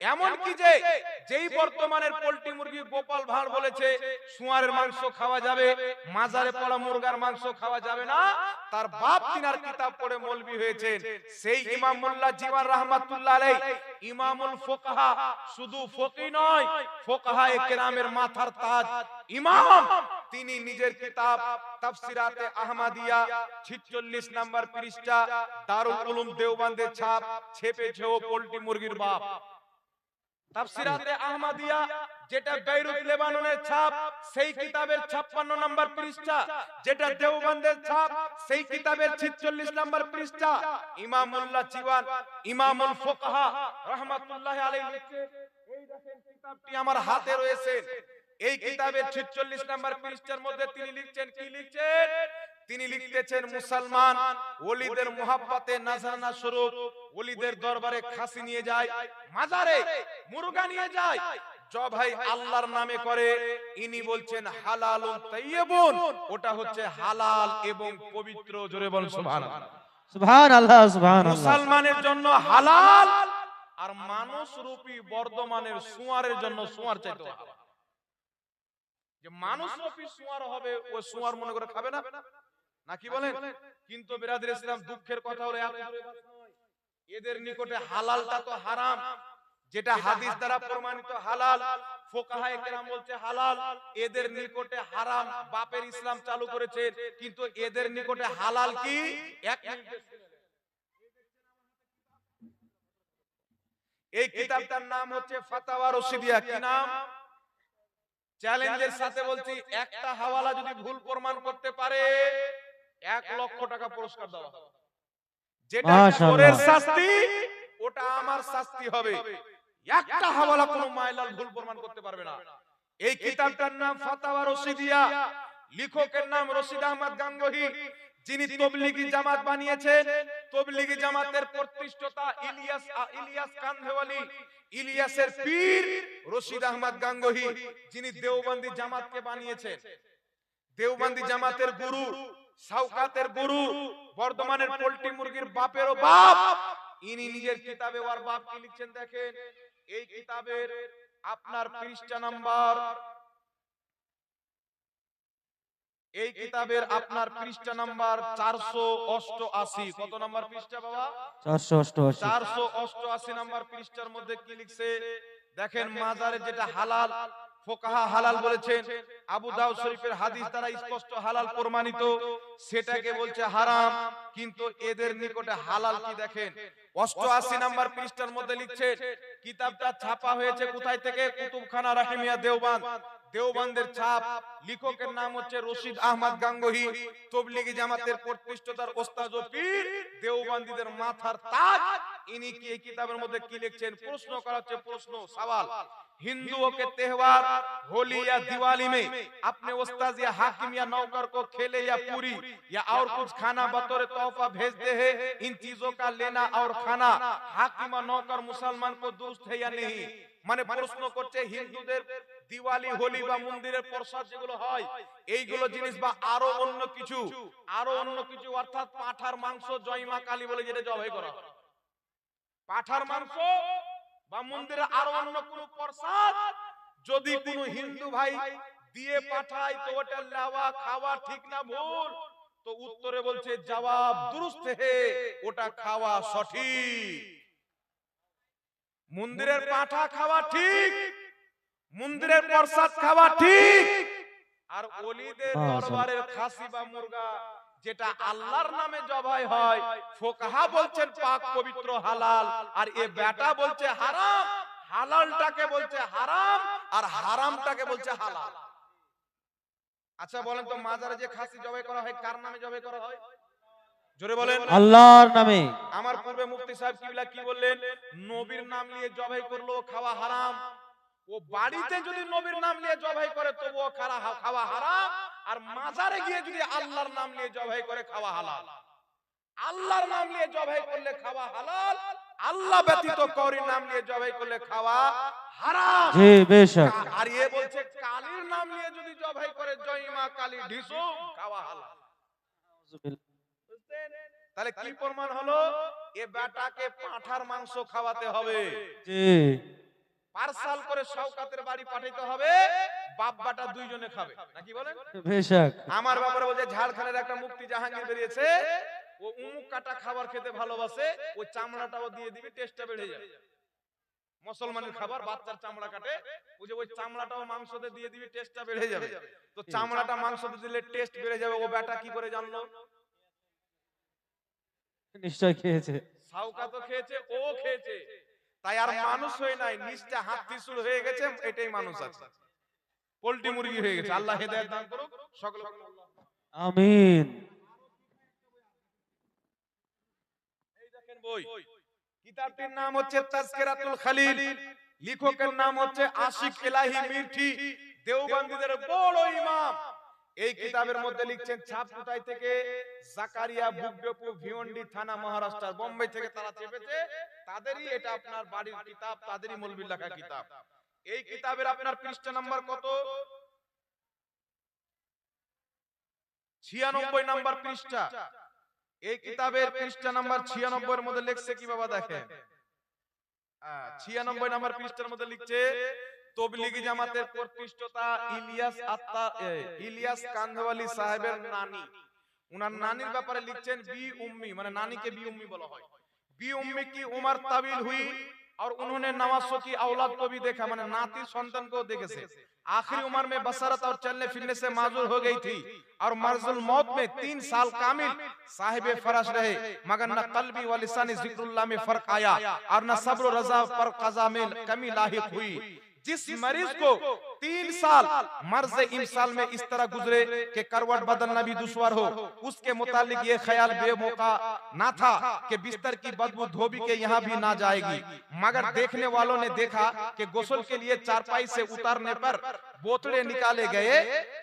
এমন কি যে যেই বর্তমানের পোল্ট্রি মুরগি গোপাল ভাঁড় বলেছে শুয়ারের মাংস খাওয়া যাবে, মাজারে পড়া মুরগার মাংস খাওয়া যাবে না, তার বাপ তিনার কিতাব পড়ে মৌলবি হয়েছেন সেই ইমাম মোল্লা জীবন রাহমাতুল্লাহ আলাইহি, ইমামুল ফুকাহা, শুধু ফকি নয়, ফুকাহায়ে কেরামের মাথার তাজ ইমাম। তিনি নিজের কিতাব তাফসিরাতে আহমদিয়া 46 নম্বর পৃষ্ঠা, দারুল উলুম দেওবন্দের ছাপ, ছেপেছে ও পোল্ট্রি মুরগির বাপ। তাফসিরাতে আহমদিয়া যেটা বেইরুত লেবাননের ছাপ, সেই কিতাবের 56 নম্বর পৃষ্ঠা, যেটা দেওবন্দের ছাপ, সেই কিতাবের 46 নম্বর পৃষ্ঠা, ইমাম মোল্লা জীবন ইমামুল ফুকাহা রাহমাতুল্লাহ আলাইহি লিখছেন, এই দেখেন কিতাবটি আমার হাতে রয়েছে, এই কিতাবের 46 নম্বর পৃষ্ঠার মধ্যে তিনি লিখছেন, কি লিখছেন? তিনি লিখতেছেন মুসলমান ওলিদের মুহাব্বতে নাজরানা স্বরূপ ওলিদের দরবারে খাসি নিয়ে যায়, মাজারে মুরগা নিয়ে যায়, জবাই আল্লাহর নামে করে, ইনি বলছেন হালালুন তাইয়্যিবুন, ওটা হচ্ছে হালাল এবং পবিত্র। জোরে বলুন সুবহানাল্লাহ। সুবহানাল্লাহ, সুবহানাল্লাহ। মুসলমানের জন্য হালাল, আর মানুষ রূপী বর্ধমানের শুয়ারের জন্য শুয়ার চাইতে হারাম। যে মানুষ রূপী শুয়ার হবে, ওই শুয়ার মনে করে খাবে না, নাকি বলেন? কিন্তু বিরাদর ইসলাম, দুঃখের কথা হলো এদের নিকটে হালালটা তো হারাম, যেটা হাদিস দ্বারা প্রমাণিত হালাল, ফুকাহায়ে কেরাম বলছে হালাল, এদের নিকটে হারাম। বাপের ইসলাম চালু করেছে, কিন্তু এদের নিকটে হালাল কি? এক মিনিটে শুনে নেন। এই কিতাবটার নাম হচ্ছে ফাতাওয়া রশিদিয়া। কি নাম? চ্যালেঞ্জের সাথে বলছি, একটা হাওয়ালা যদি ভুল প্রমাণ করতে পারে 1 লক্ষ টাকা পুরস্কার দেওয়া হবে। যেটা চোরের শাস্তি, ওটা আমার শাস্তি হবে। একটা হাওয়ালা কোনো মাইলাল ভুল প্রমাণ করতে পারবে না। এই কিতাবটার নাম ফাতাওয়া রশিদিয়া, লেখকের নাম রশিদ আহমদ গাঙ্গোহী, যিনি তবলিগি জামাত বানিয়েছেন। তবলিগি জামাতের প্রতিষ্ঠাতা ইলিয়াস কান্ধেওয়ালি, ইলিয়াসের পীর রশিদ আহমদ গাঙ্গোহী, যিনি দেওবন্দি জামাতকে বানিয়েছেন। দেওবন্দি জামাতের গুরু, শাওকাতের গুরু, বর্ধমানের পোল্ট্রি মুরগির বাপেরও বাপ, ইনি নিজের কিতাবে ওর বাপ কি লিখছেন দেখেন। এই কিতাবের আপনার পৃষ্ঠা নাম্বার, এই কিতাবের আপনার পৃষ্ঠা নাম্বার 488। কত নাম্বার পৃষ্ঠা বাবা? 488। 488 নাম্বার পৃষ্ঠার মধ্যে কি লিখছে দেখেন। মাজারে যেটা হালাল, ফুকাহা হালাল বলেছেন, আবু দাউদ শরীফের হাদিস দ্বারা স্পষ্ট হালাল প্রমাণিত, সেটাকে বলছে হারাম। কিন্তু এদের নিকটে হালাল কি দেখেন, 88 নাম্বার পৃষ্ঠার মধ্যে লিখছেন। কিতাবটা ছাপা হয়েছে কোথায় থেকে? কুতুবখানা রাহিমিয়া দেওবন্দ, দেওবন্দের ছাপ। লেখকের নাম হচ্ছে রশিদ আহমদ গাঙ্গোহী, তবলিগি জামাতের প্রতিষ্ঠাতার ওস্তাদ ও পীর, দেওবন্দীদের মাথার তাজ। ইনি কি এই কিতাবের মধ্যে কি লিখছেন? প্রশ্ন করা হচ্ছে, প্রশ্ন सवाल। हिंदुओं के त्योहार होली या दिवाली में अपने उस्ताद या हाकिम या नौकर को खेले या पूरी या और कुछ खाना बतौर तोहफा भेजते हैं, इन चीजों का लेना और खाना हाकिम और नौकर मुसलमान को दुरुस्त है या नहीं? মানে প্রশ্ন করছে, হিন্দুদের দিওয়ালি হোলি বা মন্দিরের প্রসাদ যেগুলো হয়, এইগুলো জিনিস বা আরো অন্য কিছু অর্থাৎ পাঁঠার মাংস, জয়মা কালী বলে যেটা জবাই করা হয়, পাঁঠার মাংস বা মন্দিরে আরো অন্য কোন প্রসাদ যদি কোনো হিন্দু ভাই দিয়ে পাঠায়, তো ওটা লাওয়া খাওয়া ঠিক না ভুল? তো উত্তরে বলছে জবাব দুরুস্ত হে, ওটা খাওয়া সঠিক। মন্দিরের পাঠা খাওয়া ঠিক, মন্দিরের প্রসাদ খাওয়া ঠিক, আর ওলিদের দরবারের খাসি বা মুরগা যেটা আল্লাহর নামে জবাই হয়, ফুকাহা বলছেন পাক পবিত্র হালাল, আর এ বেটা বলছে হারাম। হালালটাকে বলছে হারাম আর হারামটাকে বলছে হালাল। আচ্ছা বলেন তো, মাজারে যে খাসি জবাই করা হয় কার নামে জবাই করা হয়? জোরে বলেন, আল্লাহর নামে। আমার পূর্বে মুফতি সাহেব কিবলা কি বললেন? নবীর নাম নিয়ে জবাই করলো খাওয়া হারাম। ও বাড়িতে যদি নবীর নাম নিয়ে জবাই করে তবুও খাওয়া হারাম, আর মাজারে গিয়ে যদি আল্লাহর নাম নিয়ে জবাই করে খাওয়া হালাল। আল্লাহর নাম নিয়ে জবাই করলে খাওয়া হালাল, আল্লাহ ব্যতীত কারোর নাম নিয়ে জবাই করলে খাওয়া হারাম। জি বেশক। আর এ বলছে কালীর নাম নিয়ে যদি জবাই করে, জয় মা কালী ঢিসু, খাওয়া হালাল। তাহলে কি প্রমাণ হলো? এ বেটাকে পাঁঠার মাংস খাওয়াতে হবে। জি। পার্সাল করে শওকাতের বাড়ি পাঠাইতে হবে, বাপ বাটা দুইজনে খাবে, নাকি বলেন? বেশক। আমার ব্যাপারে বলছে ঝাড়খণ্ডের একটা মুফতি জাহাঙ্গীর বেরিয়েছে, ও উমুক কাটা খাবার খেতে ভালোবাসে, ওই চামড়াটাও দিয়ে দিবি, টেস্টটা বেড়ে যাবে। মুসলমানের খাবার বাচ্চার চামড়া কাটে, ওই চামড়াটাও মাংসতে দিয়ে দিবি, টেস্টটা বেড়ে যাবে। তো চামড়াটা মাংসতে দিলে টেস্ট বেড়ে যাবে, ও বেটা কি করে জানলো? নিশ্চয় খেয়েছে। শাওকাত খেয়েছে, ও খেয়েছে, তাই আর মানুষ হয়ে নাই, নিচটা হাত ত্রিশূল হয়ে গেছে, এটাই মানুষ আছে, পোল্ট্রি মুরগি হয়ে গেছে। আল্লাহ হেদায়েত দান করুক সকল। আমিন। এই দেখেন বই, কিতাবটির নাম হচ্ছে তাজকিরাতুল খালিল, লেখকের নাম হচ্ছে আশিক ইলাহি মির্ঠি, দেওবন্দীদের বড় ইমাম। এই কিতাবের মধ্যে লিখছেন ছাপ কোথায় থেকে? জাকারিয়া বুকডেপো ভিওন্ডি থানা, মহারাষ্ট্র, বোম্বে থেকে তারা চেপেছে, তাদেরই এটা আপনার বাড়ির কিতাব, তাদেরই মৌলবী লেখা কিতাব। এই কিতাবের আপনার পৃষ্ঠা নাম্বার কত? 96 নাম্বার পৃষ্ঠা। এই কিতাবের পৃষ্ঠা নাম্বার 96 এর মধ্যে লিখছে কি বাবা দেখেন, 96 নাম্বার পৃষ্ঠার মধ্যে লিখছে তবলিগি জামাতের প্রতিষ্ঠাতা ইলিয়াস কান্ধওয়ালি সাহেবের নানি, উনার নানির ব্যাপারে লিখছেন বি উম্মি, মানে নানিকে বি উম্মি বলা হয়। बी उम्मी की उम्र तवील हुई और उन्होंने नवासों की औलाद को भी देखा, माने नाती संतान को देखे से। आखिरी उम्र में बसरत और चलने फिरने से माजूर हो गई थी और मर्जुल मौत में 3 साल कामिल साहिबे फराश रहे, मगर न कल्बी व लिसानी जिक्रुल्लाह में फर्क आया और न सब्र रजा पर कज़ा में कमी लाहिक हुई। जिस मरीज को 3 साल मर्ज इमसाल में इस तरह गुजरे कि करवट बदलना भी दुश्वार हो, उसके मुतालिक ये ख्याल बेमौका ना था कि बिस्तर की बदबू धोबी के यहाँ भी ना जाएगी, मगर देखने वालों ने देखा कि गुस्ल के लिए चारपाई से उतारने पर बोतले निकाले गए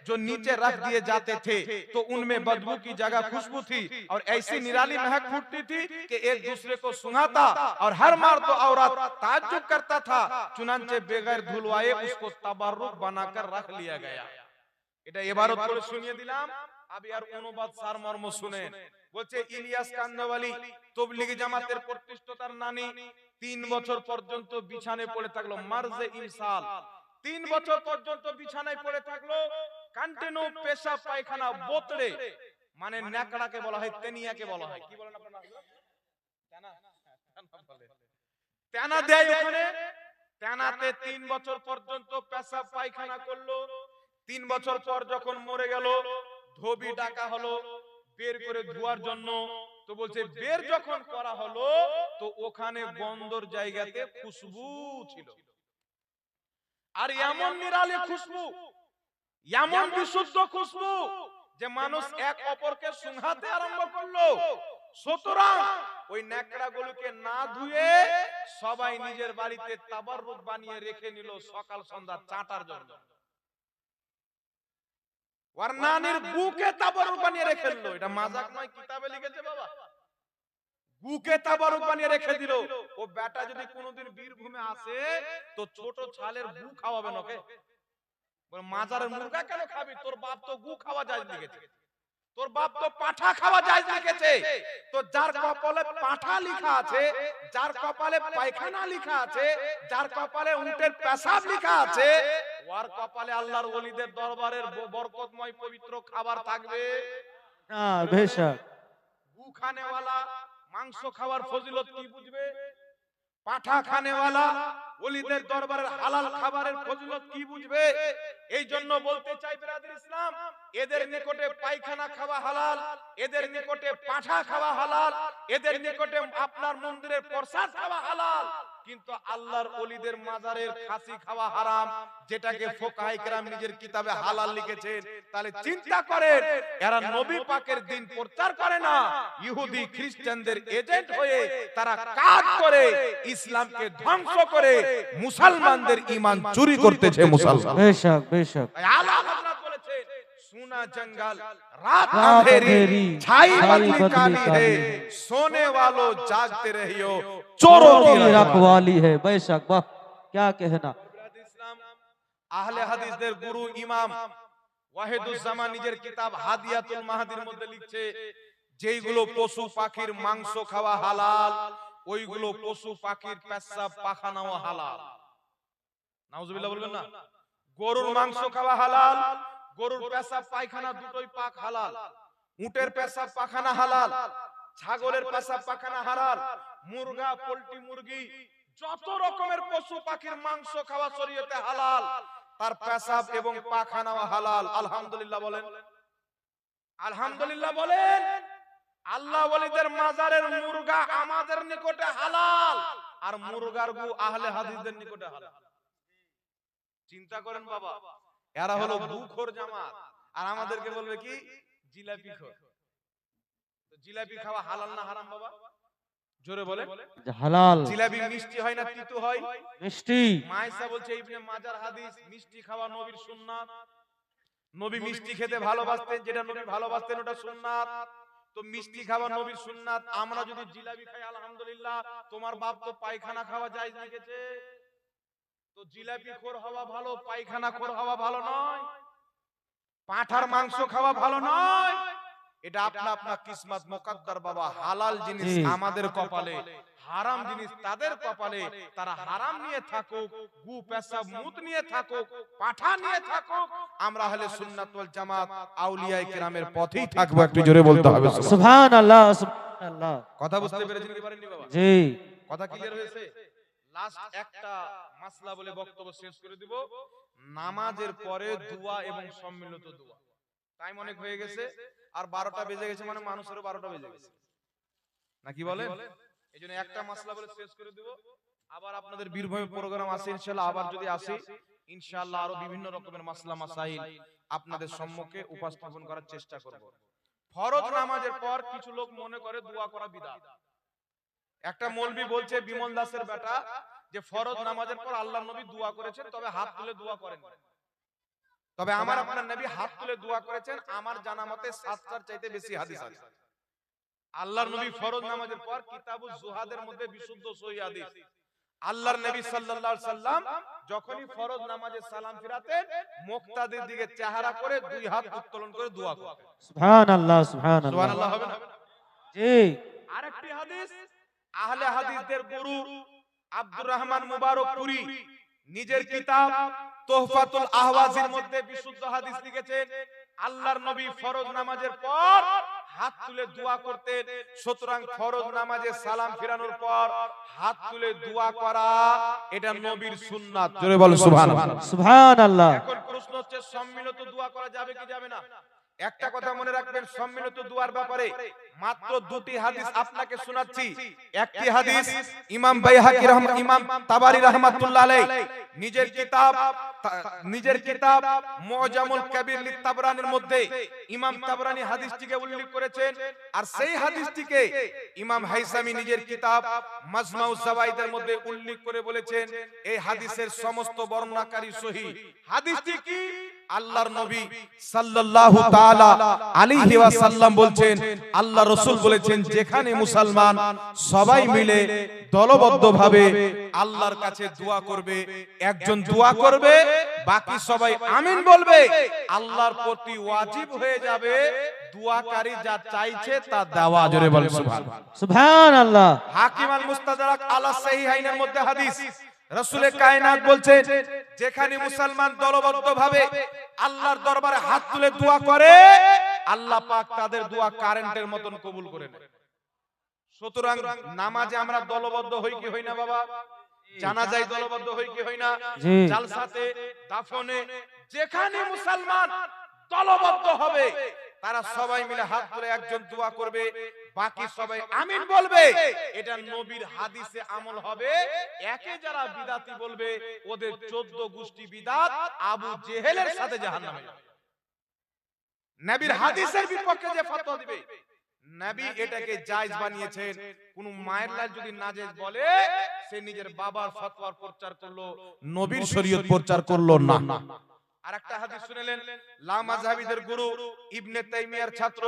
जो नीचे रख दिए जाते थे, तो उनमें बदबू की जगह खुशबू थी और ऐसी निराली महक फूटती थी कि एक दूसरे को सुंघाता और हर मर्द तो औरत ताज्जुब करता था। चुनांचे बेगैर धुलवाए उसको तबर्रुक बनाकर रख लिया गया। এটা ইবারত করে শুনিয়ে দিলাম, আবি আর অনুবাদ সারমর্ম শুনেন। বলছে ইলিয়াস কান্দাওয়ালি তবলিগি জামাতের প্রতিষ্ঠাতার নানি 3 বছর পর্যন্ত বিছানায় পড়ে থাকলো, মারজে ইমসাল 3 বছর পর্যন্ত বিছানায় পড়ে থাকলো, কন্টিনিউ পেশাব পায়খানা বোতলে, মানে ন্যাকড়াকে বলা হয়, তেনিয়াকে বলা হয়, কি বলেন আপনারা? তেনা, তেনা বলে, তেনা দেয় ওখানে, তেনাতে 3 বছর পর্যন্ত পেশাব পায়খানা করলো। 3 বছর পর যখন মরে গেল, ধোবি ডাকা হলো বের করে ধোয়ার জন্য, তো বলছে বের যখন করা হলো তো ওখানে বন্দর জায়গাতে খুশবু ছিল, আর এমন নিরালি খুশবু, এমন বিশুদ্ধ খুশবু যে মানুষ এক অপরকে সুংহাতে আরম্ভ করলো। সুতরাং ওই ন্যাকড়াগুলোকে না ধুয়ে সবাই নিজের বাড়িতে তাবাররুক বানিয়ে রেখে নিল সকাল সন্ধ্যা চাটার জন্য। ওর নানির বুকে তাবাররুক বানিয়ে রেখে দিল, এটা মাজাক নয়, কিতাবে লিখেছে বাবা। বুকে তাবাররুক বানিয়ে রেখে দিল। ও বেটা যদি কোনোদিন বীরভূমে আসে তো ছোট ছালের গু খাওয়াবে নাকি? বলে মাজারের মুরগা কেন খাবি? তোর বাপ তো গু খাওয়া যায় লিখেছে, তোর বাপ তো পাঠা খাওয়া যায় লিখেছে। তো যার কপালে পাঠা লেখা আছে, যার কপালে পায়খানা লেখা আছে, যার কপালে উটের পেশাব লেখা আছে, ওর কপালে আল্লাহর ওলিদের দরবারের বরকতময় পবিত্র খাবার থাকবে না? বেশক। গু খানে ওয়ালা মাংস খাওয়ার ফজিলত কি বুঝবে? পাঠা খানে ওয়ালা ওলিদের দরবারের হালাল খাবারের ফজিলত কি বুঝবে? এই জন্য বলতে চাই বিরাদর ইসলাম, এদের নিকটে পায়খানা খাওয়া হালাল, এদের নিকটে পাঠা খাওয়া হালাল, এদের নিকটে আপনার মন্দিরের প্রসাদ খাওয়া হালাল, কিন্তু আল্লাহর ওলিদের মাজারের খাসি খাওয়া হারাম, যেটাকে ফুকাহায়ে কেরাম নিজের কিতাবে হালাল লিখেছেন। তাহলে চিন্তা করেন, এরা নবী পাকের দিন প্রচার করে না, ইহুদি খ্রিস্টানদের এজেন্ট হয়ে তারা কাজ করে ইসলামকে ধ্বংস করে মুসলমানদের ঈমান চুরি করতেছে মুসলমান। বেশক বেশক। আল্লাহ হযরত বলেছেন, সোনা জঙ্গল রাত अंधेरी छाई बदली काली है, सोने वालों जागते रहियो चोरों की रखवाली है। बेशक, वाह क्या कहना। আহলে হাদিসদের গুরু ইমাম ওয়াহিদুজ্জামান নিজের কিতাব হাদিয়াতুল মাহদির মধ্যে লিখছে, যেইগুলো পশু পাখির মাংস খাওয়া হালাল, ওইগুলো পশু পাখির পেশাব পায়খানাও হালাল। নাউজুবিল্লাহ বলবেন না। গরুর মাংস খাওয়া হালাল, গরুর পেশাব পায়খানা দুটোই পাক হালাল, উটের পেশাব পায়খানা হালাল, ছাগলের পেশাব পায়খানা হালাল, মুরগা পোল্ট্রি মুরগি যত রকমের পশু পাখির মাংস খাওয়া শরীয়তে হালাল, তার পেশাব এবং পায়খানাও হালাল। আলহামদুলিল্লাহ বলেন, আলহামদুলিল্লাহ বলেন। আল্লাহ ওয়ালিদের মাজারের মুরগা আমাদের নিকটে হালাল, আর মুরগার গু আহলে হাদিসদের নিকটে হালাল। চিন্তা করেন বাবা, এরা হলো গুখোর জামাত, আর আমাদেরকে বলবে কি জিলাপি খোর। তো জিলাপি খাওয়া হালাল না হারাম বাবা? জোরে বলে। হালাল। জিলাপি মিষ্টি হয় না তিতো হয়? মিষ্টি। মায়েশা বলছে ইবনে মাজার হাদিস, মিষ্টি খাওয়া নবীর সুন্নাত। নবী মিষ্টি খেতে ভালোবাসতেন, যেটা নবী ভালোবাসতেন ওটা সুন্নাত। তো মিষ্টি খাওয়া নবীর সুন্নাত, আমরা যদি জিলাপি খাই আলহামদুলিল্লাহ। তোমার বাপ তো পায়খানা খাওয়া জায়েজ লিখেছে, তো জিলাপি খোর হওয়া ভালো, পায়খানা খোর হওয়া ভালো নয়, পাঁঠার মাংস খাওয়া ভালো নয়। এটা আপনা আপনা কিসমত মুকদ্দার বাবা। হালাল জিনিস আমাদের কপালে, হারাম জিনিস তাদের কপালে। তারা হারাম নিয়ে থাকুক, গু পেশাব মুত নিয়ে থাকুক, পাঠা নিয়ে থাকুক, আমরা আহলে সুন্নাত ওয়াল জামাত আউলিয়ায়ে কেরামের পথেই থাকবো। একটু জোরে বলতে হবে সুবহানাল্লাহ, সুবহানাল্লাহ। কথা বুঝতে পেরেছেন কি পারেননি বাবা? জি, কথা ক্লিয়ার হয়েছে? লাস্ট একটা মাসলা বলে বক্তব্য শেষ করে দিব। নামাজের পরে দোয়া এবং সম্মিলিত দোয়া। টাইম অনেক হয়ে গেছে, আর 12টা বেজে গেছে, মানে মানুষেরও 12টা বেজে গেছে, নাকি বলেন? এইজন্য একটা মাসলা বলে শেষ করে দিব। আবার আপনাদের বীরভূমে প্রোগ্রাম আছে ইনশাআল্লাহ, আবার যদি আসি ইনশাআল্লাহ আরো বিভিন্ন রকমের মাসলা মাসাইল আপনাদের সম্মুখে উপস্থাপন করার চেষ্টা করব। ফরজ নামাজের পর কিছু লোক মনে করে দোয়া করা বিদআত। একটা মৌলবি বলছে, বিমল দাসের বেটা, যে ফরজ নামাজের পর আল্লাহর নবী দোয়া করেছেন, তবে হাত তুলে দোয়া করেন। তবে আমার আপনার নবী হাত তুলে দোয়া করেছেন আমার জানা মতে 7টার চাইতে বেশি হাদিস আছে। আল্লাহর নবী ফরজ নামাজের পর কিতাবুজ জুহাদের মধ্যে বিশুদ্ধ সহিহ হাদিস, আল্লাহর নবী সাল্লাল্লাহু আলাইহি সাল্লাম যখনই ফরজ নামাজে সালাম ফিরাতেন, মুক্তাদির দিকে চেহারা করে দুই হাত উত্তোলন করে দোয়া করতেন। সুবহানাল্লাহ, সুবহানাল্লাহ। সুবহানাল্লাহ হবে না? জি। আরেকটি হাদিস, আহলে হাদিসদের গুরু আব্দুর রহমান মুবারকপুরী নিজের কিতাব তোহফাতুল আহওয়াজির মধ্যে বিশুদ্ধ হাদিস লিখেছেন, আল্লাহর নবী ফরজ নামাজের পর হাত তুলে দোয়া করতেন। সুতরাং ফরজ নামাজে সালাম ফিরানোর পর হাত তুলে দোয়া করা এটা নবীর সুন্নাত। জোরে বলো সুবহানাল্লাহ, সুবহানাল্লাহ। এখন প্রশ্ন হচ্ছে সম্মিলিত দোয়া করা যাবে কি যাবে না? একটা কথা মনে রাখবেন, সম্মিলিত দোয়ার ব্যাপারে মাত্র দুটি হাদিস আপনাকে শোনাচ্ছি। একটি হাদিস ইমাম বাইহাকি ইমাম তাবারি রাহমাতুল্লাহ আলাইহি নিজের কিতাব মুআজামুল কবির লি তাবরানির মধ্যে ইমাম তাবরানি হাদিসটিকে উল্লেখ করেছেন, আর সেই হাদিসটিকে ইমাম হাইসামি নিজের কিতাব মাজমাউজ জাওয়াইদের মধ্যে উল্লেখ করে বলেছেন এই হাদিসের সমস্ত বর্ণনাকারী সহিহ। হাদিসটি কি? আল্লাহর নবী সাল্লাল্লাহু তাআলা আলাইহি ওয়াসাল্লাম বলছেন, আল্লাহ রাসূল বলেছেন, যেখানে মুসলমান সবাই মিলে দলবদ্ধভাবে আল্লাহর কাছে দোয়া করবে, একজন দোয়া করবে, বাকি সবাই আমিন বলবে, আল্লাহর প্রতি ওয়াজিব হয়ে যাবে দোয়াকারী যা চাইছে তা দেওয়া। জোরে বলেন সুবহানাল্লাহ, সুবহানাল্লাহ। হাকিম আল মুস্তাদরাক আলা সাহিহাইনের মধ্যে হাদিস, রাসূলে কায়নাত বলছেন, যেখানে মুসলমান দলবদ্ধভাবে আল্লাহর দরবারে হাত তুলে দোয়া করে, আল্লাহ পাক তাদের দোয়া কারেন্টের মতন কবুল করে নেয়। সুতরাং নামাজে আমরা দলবদ্ধ হই কি হই না বাবা? জানাজায় দলবদ্ধ হই কি হই না? জালসাতে, দাফনে, যেখানে মুসলমান দলবদ্ধ হবে তারা সবাই মিলে হাত তুলে একজন দোয়া করবে, বাকি সবাই আমিন বলবে। এটা নবীর হাদিসে আমল হবে। একে যারা বিদাতি বলবে ওদের 14 গোষ্ঠী বিদাত, আবু জেহেলের সাথে জাহান্নামে যাবে। নবীর হাদিসের বিপক্ষে যে ফতোয়া দিবে, নবী এটাকে জায়েজ বানিয়েছেন। কোন মায়ের লাল যদি নাজেজ বলে, সে নিজের বাবার ফতোয়ার প্রচার করলো, নবীর শরীয়ত প্রচার করলো না। আরেকটা হাদিস শুনলেন, লা মাযহাবিদের গুরু ইবনে তাইমিয়ার ছাত্র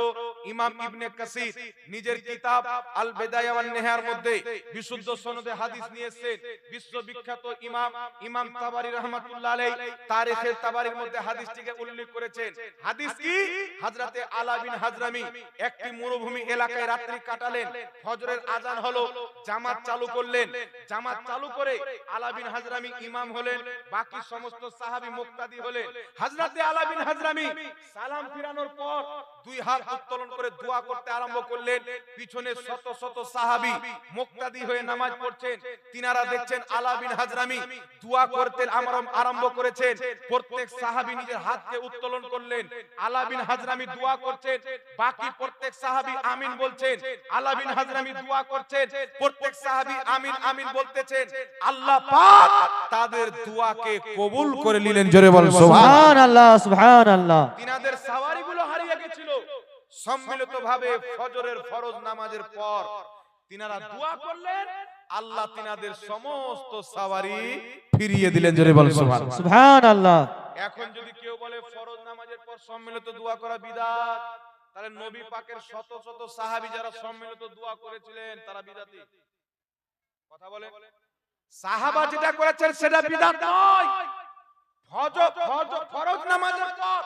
ইমাম ইবনে কাসির নিজের কিতাব আল বিদায়া ওয়ান নিহায়ার মধ্যে বিশুদ্ধ সনদে হাদিস নিয়ে এসেছেন। বিশ্ববিখ্যাত ইমাম তাবারি রাহমাতুল্লাহ আলাইহি তারিখে তাবারির মধ্যে হাদিসটিকে উল্লেখ করেছেন। হাদিস কি? হযরতে আলা বিন হাজরামি একটি মরুভূমি এলাকায় রাত্রি কাটালেন। ফজরের আজান হলো, জামাত চালু করলেন। জামাত চালু করে আলা বিন হাজরামি ইমাম হলেন, বাকি সমস্ত সাহাবী মুক্তাদি হলেন। হযরতে আলা বিন হাজরামি সালাম ফিরানোর পর দুই হাত উত্তোলন করে দোয়া করতে আরম্ভ করলেন। পিছনে শত শত সাহাবী মুক্তাদি হয়ে নামাজ পড়ছেন। তিনারা দেখছেন আলা বিন হাজরামি দোয়া করতে আরম্ভ করেছেন। প্রত্যেক সাহাবী নিজের হাতকে উত্তোলন করলেন। আলা বিন হাজরামি দোয়া করছেন, বাকি প্রত্যেক সাহাবী আমিন বলছেন। আলা বিন হাজরামি দোয়া করছেন, প্রত্যেক সাহাবী আমিন আমিন বলতেছেন। আল্লাহ পাক তাদের দোয়াকে কবুল করে নিলেন। জোরে বল সুবহানাল্লাহ, সুবহানাল্লাহ। তিনাদের সাওয়ারিগুলো হারিয়ে গেছিল। সম্মিলিতভাবে ফজরের ফরজ নামাজের পর তিনারা দোয়া করলেন, আল্লাহ তিনাদের সমস্ত সাওয়ারি ফিরিয়ে দিলেন। জোরে বল সুবহানাল্লাহ। এখন যদি কেউ বলে ফরজ নামাজের পর সম্মিলিত দোয়া করা বিদআত, তাহলে নবী পাকের শত শত সাহাবী যারা সম্মিলিত দোয়া করেছিলেন তারা বিদআতি? কথা বলে সাহাবা যেটা করেছেন সেটা বিদআত নয়। ফরজ নামাজের পর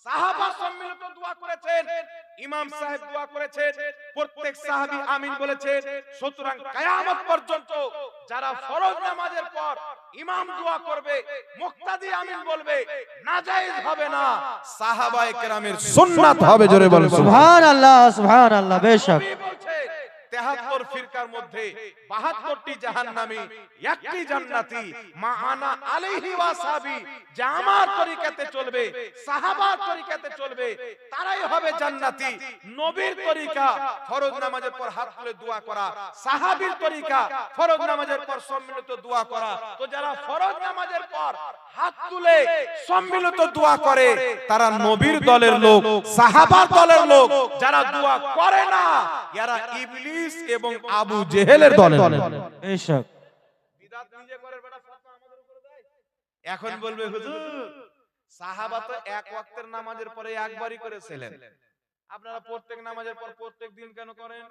সাহাবা সম্মিলিত দোয়া করেছেন, ইমাম সাহেব দোয়া করেছেন, প্রত্যেক সাহাবী আমিন বলেছেন। সুতরাং কিয়ামত পর্যন্ত যারা ফরজ নামাজের পর ইমাম দোয়া করবে, মুক্তাদি আমিন বলবে, নাজায়েজ হবে না, সাহাবায়ে কেরামের সুন্নাত হবে। জোরে বলেন সুবহানাল্লাহ, সুবহানাল্লাহ। বেশক 73 ফিরকার মধ্যে 72টি জাহান্নামী, একটি জান্নাতি। মা আনা আলাইহি ওয়াসাবি, যে আমার তরিকাতে চলবে, সাহাবার তরিকাতে চলবে, তারাই হবে জান্নাতি। নবীর তরিকা ফরজ নামাজের পর হাত তুলে দোয়া করা, সাহাবীর তরিকা ফরজ নামাজের পর সম্মিলিত দোয়া করা। তো যারা ফরজ নামাজের পর হাত তুলে সম্মিলিত দোয়া করে তারা নবীর দলের লোক, সাহাবার দলের লোক। যারা দোয়া করে না এরা ইবলিস এবং আবু জেহেলের দলের লোক। বেশক বিদআত নিজে করে, বেটা ফতোয়া আমাদের উপরে দেয়। এখন বলবে হুজুর সাহাবা তো এক ওয়াক্তের নামাজের পরে একবারই করেছিলেন, আপনারা প্রত্যেক নামাজের পর প্রত্যেক দিন কেন করেন?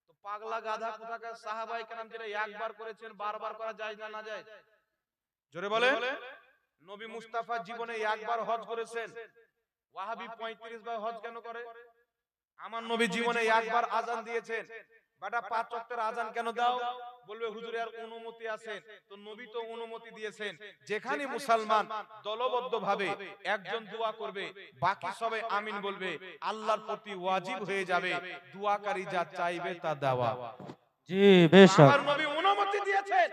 তো পাগলা গাধা কোথাকার সাহাবায়ে কেরাম যেটা একবার করেছেন বারবার করা যায় না, না যায়? জোরে বলে। নবী মুস্তাফা জীবনে একবার হজ করেছেন, ওয়াহাবি 35 বার হজ কেন করে? আমার নবী জীবনে একবার আজান দিয়েছেন, বেটা 5 ওয়াক্তের আজান কেন দাও? বলবে হুজুর এর অনুমতি আছে। তো নবী তো অনুমতি দিয়েছেন, যেখানে মুসলমান দলবদ্ধভাবে একজন দোয়া করবে, বাকি সবাই আমিন বলবে, আল্লাহর প্রতি ওয়াজিব হয়ে যাবে দোয়াকারী যা চাইবে তা দেওয়া। জি বেশক আমার নবী অনুমতি দিয়েছেন।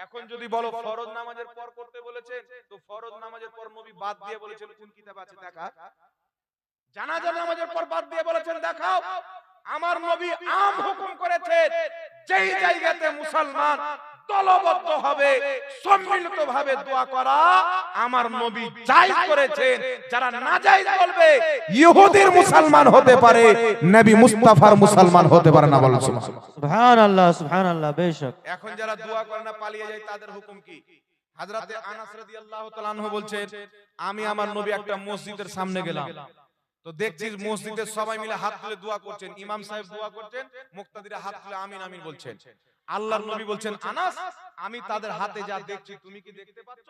এখন যদি বলো ফরজ নামাজের পর করতে বলেছেন, তো ফরজ নামাজের পর নবী বাদ দিয়ে বলেছেন কোন কিতাব আছে দেখা? জানাজা নামাজের পর বাদ দিয়ে বলেছেন দেখাও। আমার নবী আম হুকুম করেছেন, যেই জায়গাতে মুসলমান দলবদ্ধ হবে, সম্মিলিতভাবে দোয়া করা আমার নবী জায়েজ করেছেন। যারা নাজায়েজ বলবে ইহুদির মুসলমান হতে পারে, নবী মুস্তাফার মুসলমান হতে পারে না। বলেন সুবহানাল্লাহ, সুবহানাল্লাহ। বেশক এখন যারা দোয়া করে না পালিয়ে যায় তাদের হুকুম কি? হযরতে আনাস রাদিয়াল্লাহু তাআলা আনহু বলছেন, আমি আমার নবী একটা মসজিদের সামনে গেলাম, তো দেখছি মসজিদে সবাই মিলে হাত তুলে দোয়া করছেন, ইমাম সাহেব দোয়া করছেন, মুক্তাদিরা হাত তুলে আমিন আমিন বলছেন। আল্লাহর নবী বলছেন, আনাস আমি তাদের হাতে যা দেখছি তুমি কি দেখতে পাচ্ছ?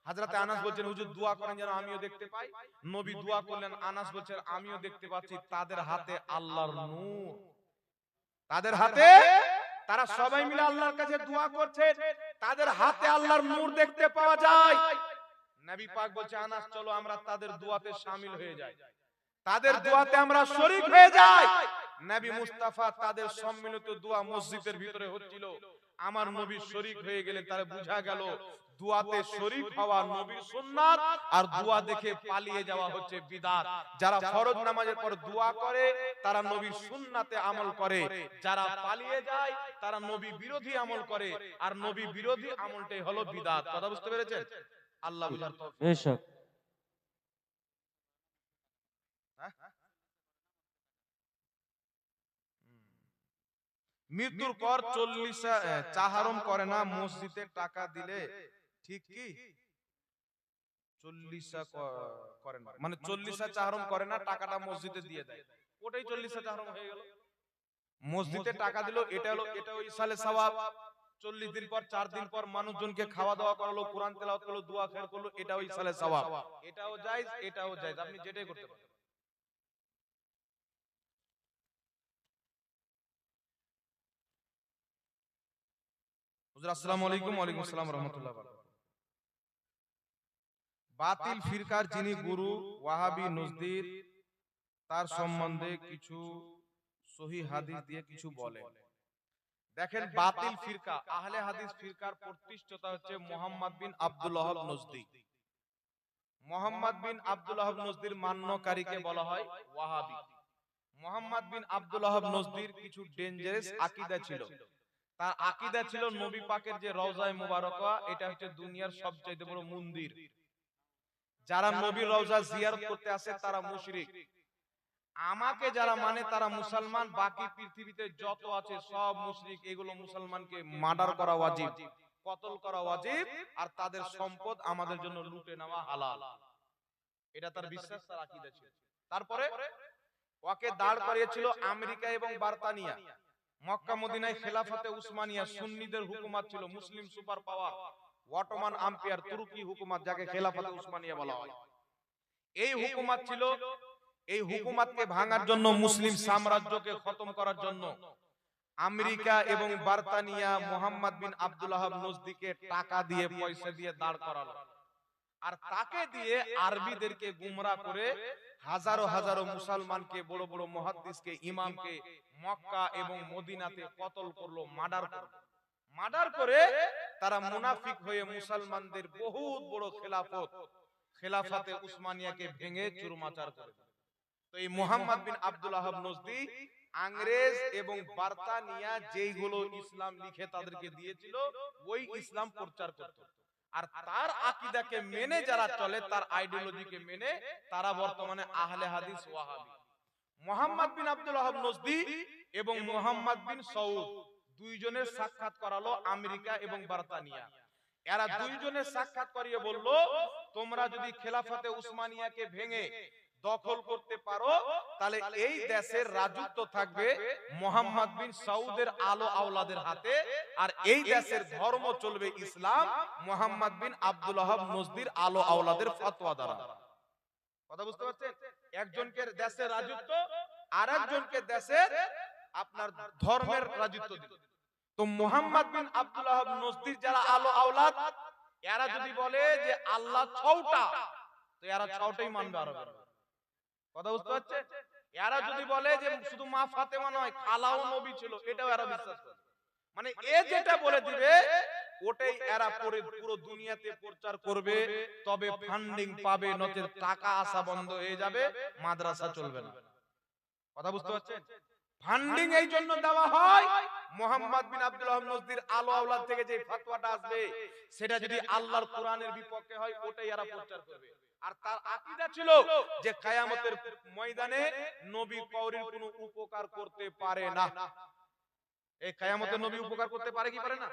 হযরতে আনাস বলছেন, হুজুর দোয়া করেন যেন আমিও দেখতে পাই। নবী দোয়া করলেন, আনাস বলছেন আমিও দেখতে পাচ্ছি তাদের হাতে আল্লাহর নূর। তাদের হাতে, তারা সবাই মিলে আল্লাহর কাছে দোয়া করছেন, তাদের হাতে আল্লাহর নূর দেখতে পাওয়া যায়। নবী পাক বলছে, আনাস চলো আমরা তাদের দোয়াতে শামিল হয়ে যাই, তাদের দোয়াতে আমরা শরীক হয়ে যাই। নবী মুস্তাফা তাদের সম্মিলিত দোয়া মসজিদের ভিতরে হচ্ছিল, আমার নবী শরীক হয়ে গেলেন। তাহলে বোঝা গেল দোয়াতে শরীক হওয়া নবীর সুন্নাত, আর দোয়া দেখে পালিয়ে যাওয়া হচ্ছে বিদআত। যারা ফরজ নামাজের পর দোয়া করে তারা নবীর সুন্নাতে আমল করে, যারা পালিয়ে যায় তারা নবী বিরোধী আমল করে, আর নবী বিরোধী আমলটাই হলো বিদআত। কথা বুঝতে পেরেছেন? আল্লাহ বুঝার তৌফিক। বেশক মৃত্যুর পর 40 চাহারম করে না, মসজিদে টাকা দিলে ঠিক কি? চল্লিশা করে না, মানে চল্লিশা চাহরম করে না, টাকাটা মসজিদে দিয়ে দেয়, ওটাই চল্লিশা চাহরম হয়ে গেল। মসজিদে টাকা দিল, এটা ওই সালে সওয়াব। 40 দিন পর 4 দিন পর মানুষজনকে খাওয়া দাওয়া করালো, কোরআন তেলাওয়াত করলো, দোয়া খের করলো, এটা ওই সালে সওয়াব। এটাও জায়েজ, এটাও জায়েজ, আপনি যেটাই করতে পারেন। হুজুর আসসালামু আলাইকুম। ওয়া আলাইকুম আসসালাম ওয়া রাহমাতুল্লাহি ওয়া বারাকাতুহু। বাতিল ফিরকার যিনি গুরু ওয়াহাবি নজদির, তার সম্বন্ধে কিছু সহিহ হাদিস দিয়ে কিছু বলেন। দেখেন, বাতিল ফিরকা, আহলে হাদিস ফিরকার প্রতিষ্ঠাতা হচ্ছে মুহাম্মদ বিন আব্দুল ওয়াহাব নজদি। মুহাম্মদ বিন আব্দুল ওয়াহাব নজদির মান্যকারীকে বলা হয় ওয়াহাবি। মুহাম্মদ বিন আব্দুল ওয়াহাব নজদির কিছু ডেঞ্জারাস আকীদা ছিল। তার আকীদা ছিল নবী পাকের যে রওজায়ে মুবারাকা, এটা হচ্ছে দুনিয়ার সবচেয়ে বড় মন্দির। যারা নবীর রওজা জিয়ারত করতে আসে তারা মুশরিক। আমাকে যারা মানে তারা মুসলমান, বাকি পৃথিবীতে যত আছে সব মুশরিক। এগুলো মুসলমানকে মার্ডার করা ওয়াজিব, কতল করা ওয়াজিব, আর তাদের সম্পদ আমাদের জন্য লুটে নেওয়া হালাল। এটা তার বিশ্বাস, তার আকীদা ছিল। তারপরে ওকে দাঁড় করিয়েছিল আমেরিকা এবং বার্তানিয়া। মক্কা মদিনায় খেলাফতে উসমানিয়া, সুন্নিদের হুকুমত ছিল, মুসলিম সুপার পাওয়ার, অটোমান আম্পায়ার, তুর্কি হুকুমত, যাকে খেলাফতে উসমানিয়া বলা হয়। এই হুকুমত ছিল। এই হুকুমতকে ভাঙার জন্য, মুসলিম সাম্রাজ্যকে খতম করার জন্য আমেরিকা এবং বার্তানিয়া মুহাম্মদ বিন আব্দুল ওয়াহাব নজদিকে টাকা দিয়ে, পয়সা দিয়ে দাঁড় করালো। আর তাকে দিয়ে আরবিদেরকে গুমরাহ করে হাজারো হাজারো মুসলমানকে, বড় বড় মুহাদ্দিসকে, ইমামকে মক্কা এবং মদিনাতে কতল করলো, মার্ডার করলো। মার্ডার করে তারা মুনাফিক হয়ে মুসলমানদের বহুত বড় খেলাফতে উসমানিয়াকে ভেঙে চুরমাচার করে দিল। তো এই মুহাম্মদ বিন আব্দুল ওয়াহাব নজদি ইংরেজ এবং বার্তানিয়া যেইগুলো ইসলাম লিখে তাদেরকে দিয়েছিল, ওই ইসলাম প্রচার করত। আর তার আকীদাকে মেনে যারা চলে, তার আইডিওলজিকে মেনে, তারা বর্তমানে আহলে হাদিস ওয়াহাবি। মুহাম্মদ বিন আব্দুল ওয়াহাব নজদি এবং মুহাম্মদ বিন সৌদ দুইজনের সাক্ষাৎ করালো আমেরিকা এবং বার্তানিয়া। এরা দুইজনের সাক্ষাৎ করিয়ে বলল, তোমরা যদি খেলাফতে উসমানিয়াকে ভেঙে দখল করতে পারো, তাহলে এই দেশের রাজত্ব থাকবে মুহাম্মদ বিন সৌদের আলো আওলাদের হাতে, আর এই দেশের ধর্ম চলবে ইসলাম মুহাম্মদ বিন আব্দুল ওয়াহাব নজদির আলো আওলাদের ফতোয়া দ্বারা। কথা বুঝতে পারছেন? একজনকে দেশের রাজত্ব, আর একজনকে দেশের আপনার ধর্মের রাজত্ব দিল। তো মুহাম্মদ বিন আব্দুল ওয়াহাব নজদির যারা আলো আওলাদ, এরা যদি বলে যে আল্লাহ 6টা, তো এরা 6টাই মানবে আরবের। কথা বুঝতে পারছেন? এরা যদি বলে যে শুধু মা ফাতেমা নয়, খালাও নবী ছিল, এটাও এরা বিশ্বাস করে। মানে এ যেটা বলে দিবে, ওটাই এরা পুরো দুনিয়াতে প্রচার করবে, তবে ফান্ডিং পাবে, নচেত টাকা আসা বন্ধ হয়ে যাবে, মাদ্রাসা চলবে না। কথা বুঝতে পারছেন? ফান্ডিং এই জন্য দেওয়া হয়, মুহাম্মদ বিন আব্দুল ওয়াহাব নজদির আলো আওলাদ থেকে যে ফতোয়াটা আসবে, সেটা যদি আল্লাহর কোরআনের বিপক্ষে হয়, ওটাই এরা প্রচার করবে। আর তার আকীদা ছিল যে কিয়ামতের ময়দানে নবী কওরির কোনো উপকার করতে পারে না। এই কিয়ামতের নবী উপকার করতে পারে কি পারে না?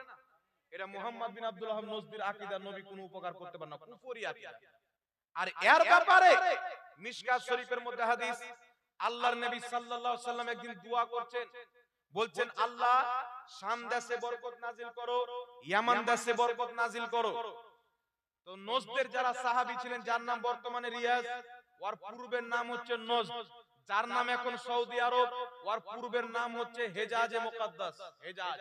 এটা মুহাম্মদ বিন আব্দুল ওয়াহাব নজদির আকীদা, নবী কোনো উপকার করতে পারে না, কুফরি আকীদা। আর এর ব্যাপারে মিশকাত শরীফের মধ্যে হাদিস, আল্লাহর নবী সাল্লাল্লাহু আলাইহি ওয়াসাল্লাম একদিন দোয়া করছেন, বলছেন, আল্লাহ শাম দেশে বরকত নাজিল করো, ইয়ামান দেশে বরকত নাজিল করো। তো নজদের যারা সাহাবী ছিলেন, যার নাম বর্তমানে রিয়াজ, ওর পূর্বের নাম হচ্ছে নজদ, যার নাম এখন সৌদি আরব, ওর পূর্বের নাম হচ্ছে হেজাজে মুকাদ্দাস, হেজাজ।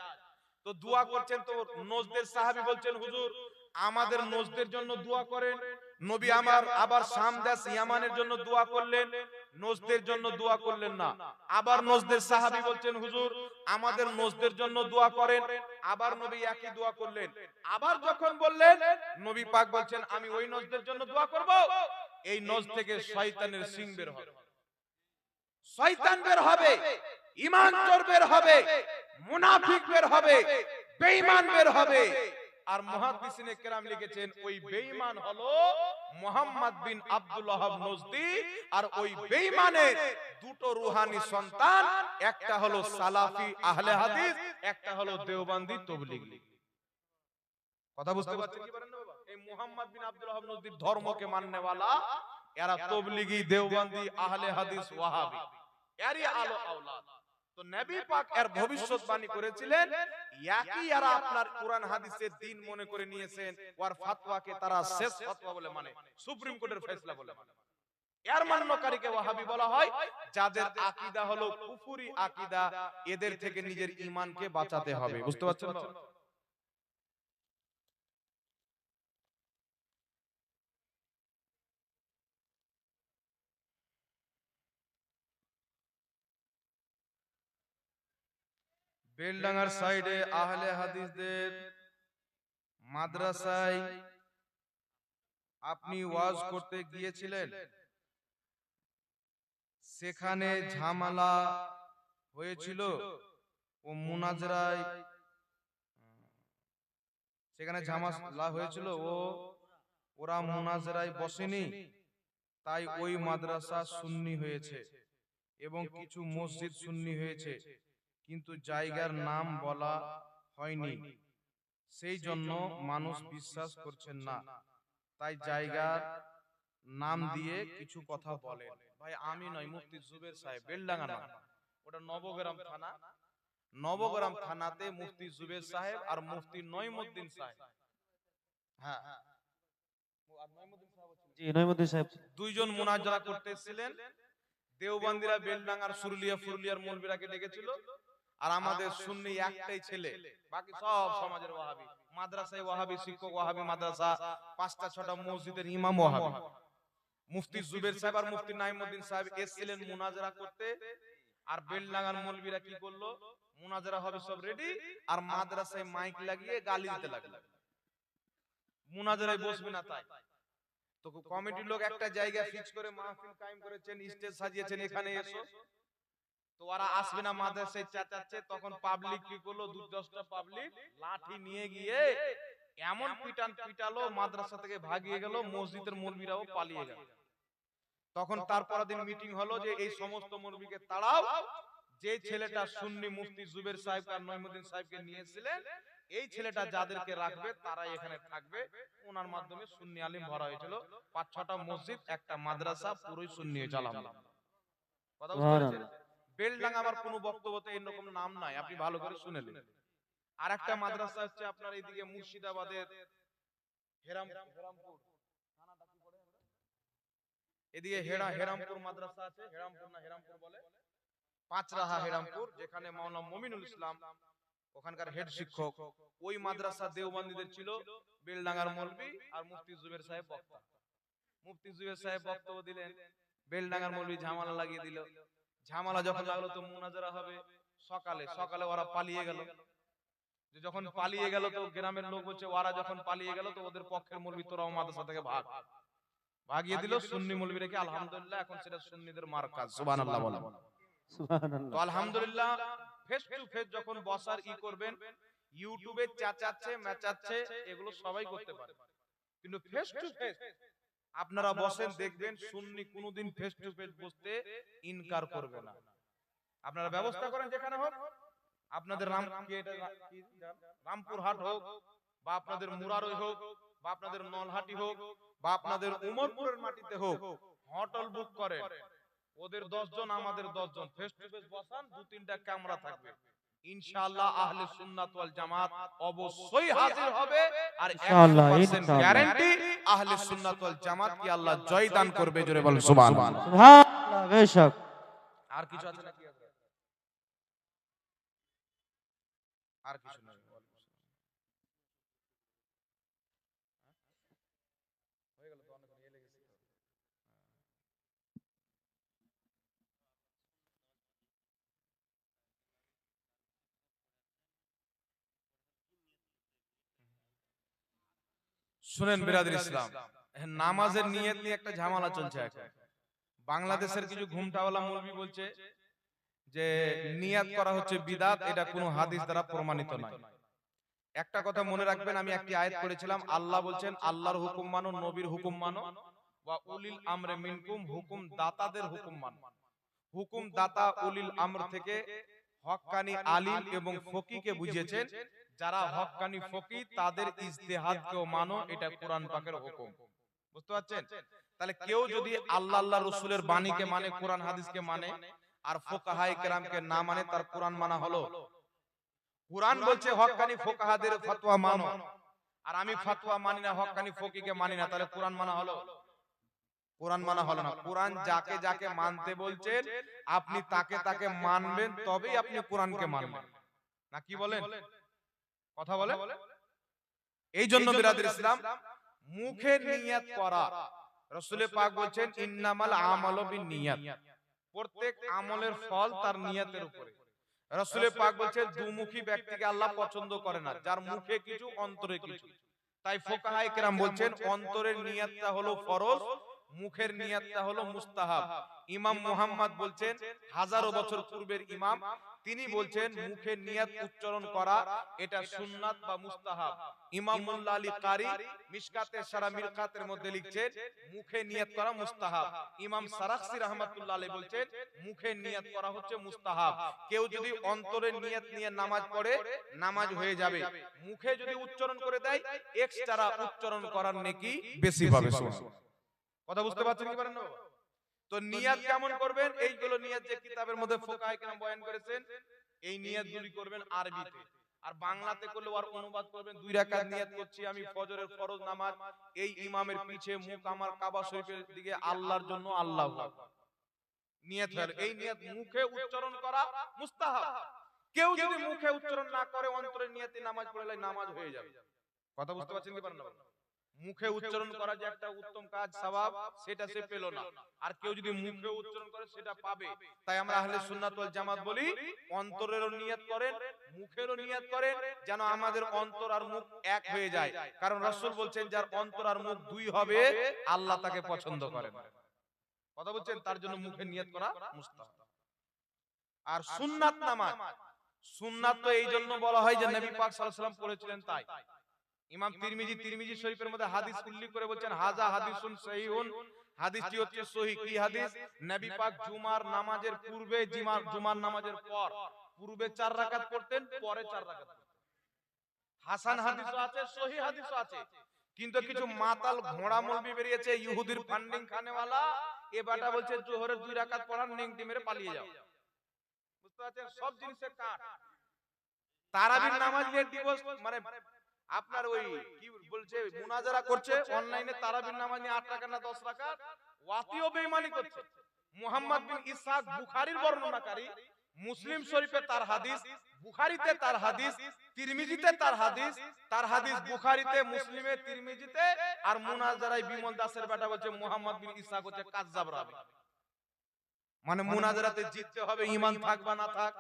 তো দোয়া করছেন, তো নজদের সাহাবী বলছেন, হুজুর আমাদের নজদের জন্য দোয়া করেন। নবী আমার আবার শাম দেশ ইয়ামানের জন্য দোয়া করলেন, নজদের জন্য দোয়া করলেন না। আবার নজদের সাহাবী বলছেন, হুজুর আমাদের নজদের জন্য দোয়া করেন। আবার নবী একই দোয়া করলেন। আবার যখন বললেন, নবী পাক বলছেন, আমি ওই নজদের জন্য দোয়া করব, এই নজ থেকে শয়তানের সিং বের হবে, শয়তান বের হবে, ঈমান চোর বের হবে, মুনাফিক বের হবে, বেঈমান বের হবে। আর মুহাদ্দিসিনে কেরাম লিখেছেন, ওই বেঈমান হলো মুহাম্মদ বিন আব্দুল ওয়াহাব নজদি, আর ওই বেঈমানের দুটো রূহানি সন্তান, একটা হলো সালাফি আহলে হাদিস, একটা হলো দেওবন্দি তবলিগি। কথা বুঝতে পারছেন কি পারেন না বাবা? এই এই মুহাম্মদ বিন আব্দুল ওয়াহাব নজদীর ধর্মকে মাননেওয়ালা এরা তবলিগি, দেওবন্দি, আহলে হাদিস, ওয়াহাবি, এরই আলো আওলাদ। তো নবী পাক এর ভবিষ্যৎবাণী করেছিলেন, একই এরা আপনার কোরআন হাদিসের দিন মনে করে নিয়েছেন, ওর ফতোয়াকে তারা শেষ ফতোয়া বলে মানে, সুপ্রিম কোর্টের ফয়সালা বলে মানে। এর মান্যকারীকে ওয়াহাবি বলা হয়, যাদের আকীদা হলো কুফরি আকীদা, এদের থেকে নিজের ঈমানকে বাঁচাতে হবে। বুঝতে পারছেন? বেলডাঙ্গার সাইডে আহলে হাদিসদের মাদ্রাসায় আপনি ওয়াজ করতে গিয়েছিলেন, সেখানে ঝামেলা হয়েছিল ও মুনাজরায়, সেখানে ঝামেলা হয়েছিল ও ওরা মুনাজরায় বসেনি, তাই ওই মাদ্রাসা সুন্নি হয়েছে এবং কিছু মসজিদ সুন্নি হয়েছে, কিন্তু জায়গার নাম বলা হয়নি, সেই জন্য মানুষ বিশ্বাস করছেন না, তাই জায়গার নাম দিয়ে কিছু কথা বলেন। ভাই আমি নয়, মুফতি জুবের সাহেব, বেলডাঙ্গা না, ওটা নবগ্রাম থানা। নবগ্রাম থানাতে মুফতি জুবের সাহেব আর মুফতি নঈমুদ্দিন সাহেব, হ্যাঁ জি নঈমুদ্দিন সাহেব দুইজন মুনাজারা করতে এসেছিলেন। দেওবন্দিরা বেলডাঙ্গার সুরলিয়া ফুরলিয়ার মৌলবীরাকে ডেকেছিল, আর আমাদের সুন্নি একটাই ছেলে, বাকি সব সমাজের ওয়াহাবি, মাদ্রাসায় ওয়াহাবি, শিক্ষক ওয়াহাবি, মাদ্রাসা 5টা 6টা মসজিদের ইমাম ওয়াহাবি। মুফতি জুবের সাহেব আর মুফতি নঈমুদ্দিন সাহেব এসেছিলেন মুনাজারা করতে, আর বেলডাঙ্গার মৌলবীরা কি করলো, মুনাজারা হবে সব রেডি, আর মাদ্রাসায় মাইক লাগিয়ে গালি দিতে লাগলো, মুনাজারায় বসবে না তাই। তো কমিটির লোক একটা জায়গা ফিক্স করে মাহফিল কায়েম করেছেন, স্টেজ সাজিয়েছেন, এখানে এসো। তো ওরা আসবে না, মাদ্রাসায় চেঁচাচ্ছে, তখন পাবলিক কি করলো, 2-10টা পাবলিক লাঠি নিয়ে গিয়ে এমন পিটান পিটালো, মাদ্রাসা থেকে ভাগিয়ে গেল, মসজিদের মৌলবীরাও পালিয়ে গেল। তখন তারপর দিন মিটিং হলো যে এই সমস্ত মৌলবীকে তাড়াও, যে ছেলেটা সুন্নি মুফতি জুবের সাহেব আর নঈমুদ্দিন সাহেবকে নিয়েছিলেন, এই ছেলেটা যাদেরকে রাখবে তারাই এখানে থাকবে। ওনার মাধ্যমে সুন্নি আলিম ভরা হয়েছিল, 5-6টা মসজিদ, একটা মাদ্রাসা, পুরোই সুন্নি হয়েছে। আলহামদুলিল্লাহ। কথা বুঝতে পেরেছেন? বেলডাঙ্গা আমার কোনো বক্তব্যতে এরকম নাম নাই, আপনি ভালো করে শুনে নিন। আর একটা মাদ্রাসা হচ্ছে আপনার এইদিকে মুর্শিদাবাদের হেরামপুর, এদিকে হেরামপুর মাদ্রাসা আছে, হেরামপুর বলে, পাঁচরাহা হেরামপুর, যেখানে মাওলানা মুমিনুল ইসলাম ওখানকার হেড শিক্ষক। ওই মাদ্রাসা দেওবন্দীদের ছিল, বেলডাঙ্গার মৌলবী আর মুফতি জুবের সাহেব বক্তা। মুফতি জুবের সাহেব বক্তব্য দিলেন, বেলডাঙ্গার মৌলবী ঝামেলা লাগিয়ে দিল। ঝামেলা যখন লাগলো তো মুনাজারা হবে সকালে, সকালে ওরা পালিয়ে গেল। যখন পালিয়ে গেল তো গ্রামের লোক বলছে, ওরা যখন পালিয়ে গেল তো ওদের পক্ষের মৌলবী তোরাও মাদ্রাসা থেকে ভাগিয়ে দিল সুন্নি মৌলবী রেখে। আলহামদুলিল্লাহ এখন সেটা সুন্নিদের মার্কাজ। সুবহানাল্লাহ বলেন। সুবহানাল্লাহ। তো আলহামদুলিল্লাহ ফেস টু ফেস যখন বসার করবেন, ইউটিউবে চেঁচাচ্ছে মেচাচ্ছে এগুলো সবাই করতে পারে, কিন্তু ফেস টু ফেস আপনারা বসেন দেখবেন, সুন্নি কোনোদিন ফেস টু ফেস বসতে ইনকার করবে না। আপনারা ব্যবস্থা করেন যেখানে হোক, আপনাদের রামপুর হাট হোক, বা আপনাদের মুরারই হোক, বা আপনাদের নলহাটি হোক, বা আপনাদের উমরপুরের মাটিতে হোক, হোটেল বুক করেন, ওদের 10 জন আমাদের 10 জন, ফেস টু ফেস বসান, 2-3টা ক্যামেরা থাকবে, ইনশাআল্লাহ আহলে সুন্নাত ওয়াল জামাত অবশ্যই হাজির হবে। আর ইনশাআল্লাহ 100% গ্যারান্টি আহলে সুন্নাত ওয়াল জামাত কি আল্লাহ জয় দান করবে। জোরে বলেন সুবহানাল্লাহ। সুবহানাল্লাহ। বেশক। আর কিছু আছে নাকি? আর কিছু নাই। হয়ে গেল তো, অনেক নিয়ে লেগেছে। শুনেন বিরাদর ইসলাম, নামাজের নিয়ত নিয়ে একটা ঝামেলা চলছে এখন। বাংলাদেশের কিছু ঘুমটাওয়ালা মৌলবি বলছে যে নিয়াত করা হচ্ছে বিদআত, এটা কোনো হাদিস দ্বারা প্রমাণিত নয়। একটা কথা মনে রাখবেন, আমি একটি আয়াত পড়েছিলাম, আল্লাহ বলছেন আল্লাহর হুকুম মানো, নবীর হুকুম মানো, ওয়া উলিল আমরে মিনকুম, হুকুম দাতাদের হুকুম মানো। হুকুম দাতা উলিল আমর থেকে হক্কানি আলিম এবং ফকিহকে বুঝিয়েছেন, যারা হক্কানি ফকিহ তাদের ইজতিহাদকেও মানো, এটা কোরআন পাকের হুকুম। বুঝতে পারছেন? তাহলে কেউ যদি আল্লাহ রাসূলের বাণীকে মানে, কোরআন হাদিসকে মানে, আর ফুকাহায়ে কেরামকে না মানে, তার কোরআন মানা হলো? কোরআন বলছে হক্কানি ফুকাহাদের ফতোয়া মানো, আর আমি ফতোয়া মানি না, হক্কানি ফকিহকে মানি না, তাহলে কোরআন মানা হলো? কোরআন মানা হলো না। কোরআন যাকে যাকে মানতে বলছেন আপনি তাকে তাকে মানবেন, তবেই আপনি কোরআনকে মানবেন। না কি বলেন? কথা বলে। এই জন্য বিরাদর ইসলাম, মুখে নিয়ত করা, রাসূল পাক বলছেন ইন্নামাল আমালু বিন্নিয়াত, প্রত্যেক আমলের ফল তার নিয়তের উপরে। রাসূল পাক বলছেন দুমুখী ব্যক্তিকে আল্লাহ পছন্দ করে না, যার মুখে কিছু অন্তরে কিছু। তাই ফুকাহায়ে কেরাম বলছেন অন্তরের নিয়তটা হলো ফরজ, মুখের নিয়তটা হলো মুস্তাহাব। ইমাম মুহাম্মদ বলছেন, হাজারো বছর পূর্বের ইমাম, তিনি বলছেন মুখের নিয়ত উচ্চারণ করা এটা সুন্নাত বা মুস্তাহাব। ইমাম মোল্লা আলী কারি মিশকাতে সারা মিরকাতের মধ্যে লিখছেন মুখে নিয়ত করা মুস্তাহাব। ইমাম সারাখসি রাহমাতুল্লাহ আলাইহি বলছেন মুখে নিয়ত করা হচ্ছে মুস্তাহাব। কেউ যদি অন্তরের নিয়ত নিয়ে নামাজ পড়ে নামাজ হয়ে যাবে, মুখে যদি উচ্চারণ করে দেয় এক্সট্রা উচ্চারণ করার নেকি বেশি পাবে। কথা বুঝতে পারছেন কি পারেন না? তো নিয়ত কেমন করবেন? এইগুলো নিয়ত যে কিতাবের মধ্যে ফুকাহায়ে কেরাম বয়ান করেছেন, এই নিয়তগুলি করবেন আরবিতে, আর বাংলাতে করলে আর অনুবাদ করবেন। 2 রাকাত নিয়ত করছি আমি ফজরের ফরজ নামাজ, এই ইমামের পিছে মুখ আমার কাবা শরীফের দিকে, আল্লাহর জন্য, আল্লাহু আকবার। নিয়ত হল এই নিয়ত মুখে উচ্চারণ করা মুস্তাহাব। কেউ যদি মুখে উচ্চারণ না করে অন্তরের নিয়তে নামাজ পড়লে নামাজ হয়ে যাবে। কথা বুঝতে পারছেন কি পারেন না? মুখে উচ্চারণ করা যে একটা উত্তম কাজ, সওয়াব, সেটা সে পেল না, আর কেউ যদি মুখে উচ্চারণ করে সেটা পাবে। তাই আমরা আহলে সুন্নাত ওয়াল জামাত বলি অন্তরেরও নিয়ত করেন, মুখেরও নিয়ত করেন, যেন আমাদের অন্তর আর মুখ এক হয়ে যায়। কারণ রাসূল বলছেন যার অন্তর আর মুখ দুই হবে আল্লাহ তাকে পছন্দ করেন। কথা বলছেন, তার জন্য মুখে নিয়ত করা মুস্তাহাব। আর সুন্নাত নামাজ, সুন্নাত তো এই জন্য বলা হয় যে নবী পাক সাল্লাল্লাহু আলাইহি ওয়াসাল্লাম পড়েছিলেন তাই। ইমাম তিরমিজি শরীফের মধ্যে হাদিস উল্লেখ করে বলছেন হাজা হাদিসুন সহিহুন, হাদিসটি হচ্ছে সহিহ। কি হাদিস? নবী পাক জুমার নামাজের পূর্বে, জুমার নামাজের পর পূর্বে 4 রাকাত পড়তেন, পরে 4 রাকাত পড়তেন। হাসান হাদিসও আছে, সহিহ হাদিসও আছে। কিন্তু কিছু মাতাল ঘোড়া মৌলবি বেরিয়েছে, ইহুদির ফান্ডিং খানেওয়ালা, এ বাটা বলছে জোহরের 2 রাকাত পড়ার নেংটি মেরে পালিয়ে যাও। বুঝতে পারছেন? সব জিনিসের কাট। তারাবির নামাজ নিয়ে দিবস মানে আপনার ওই কি বলছে মুনাজারা করছে অনলাইনে, তারাবির নামাজ নিয়ে 8 রাকাত না 10 রাকাত, ওয়াতিও বেঈমানি করছে। মুহাম্মদ বিন ইসহাক বুখারীর বর্ণনাকারী, মুসলিম শরীফে তার হাদিস, বুখারীতে তার হাদিস, তিরমিজিতে তার হাদিস, তার হাদিস বুখারীতে, মুসলিমে, তিরমিজিতে, আর মুনাজারায় বিমল দাসের বেটা বলছে মুহাম্মদ বিন ইসহাক হচ্ছে কাজ্জাব রাবী। মানে মুনাজারাতে জিততে হবে, ঈমান থাক বা না থাক।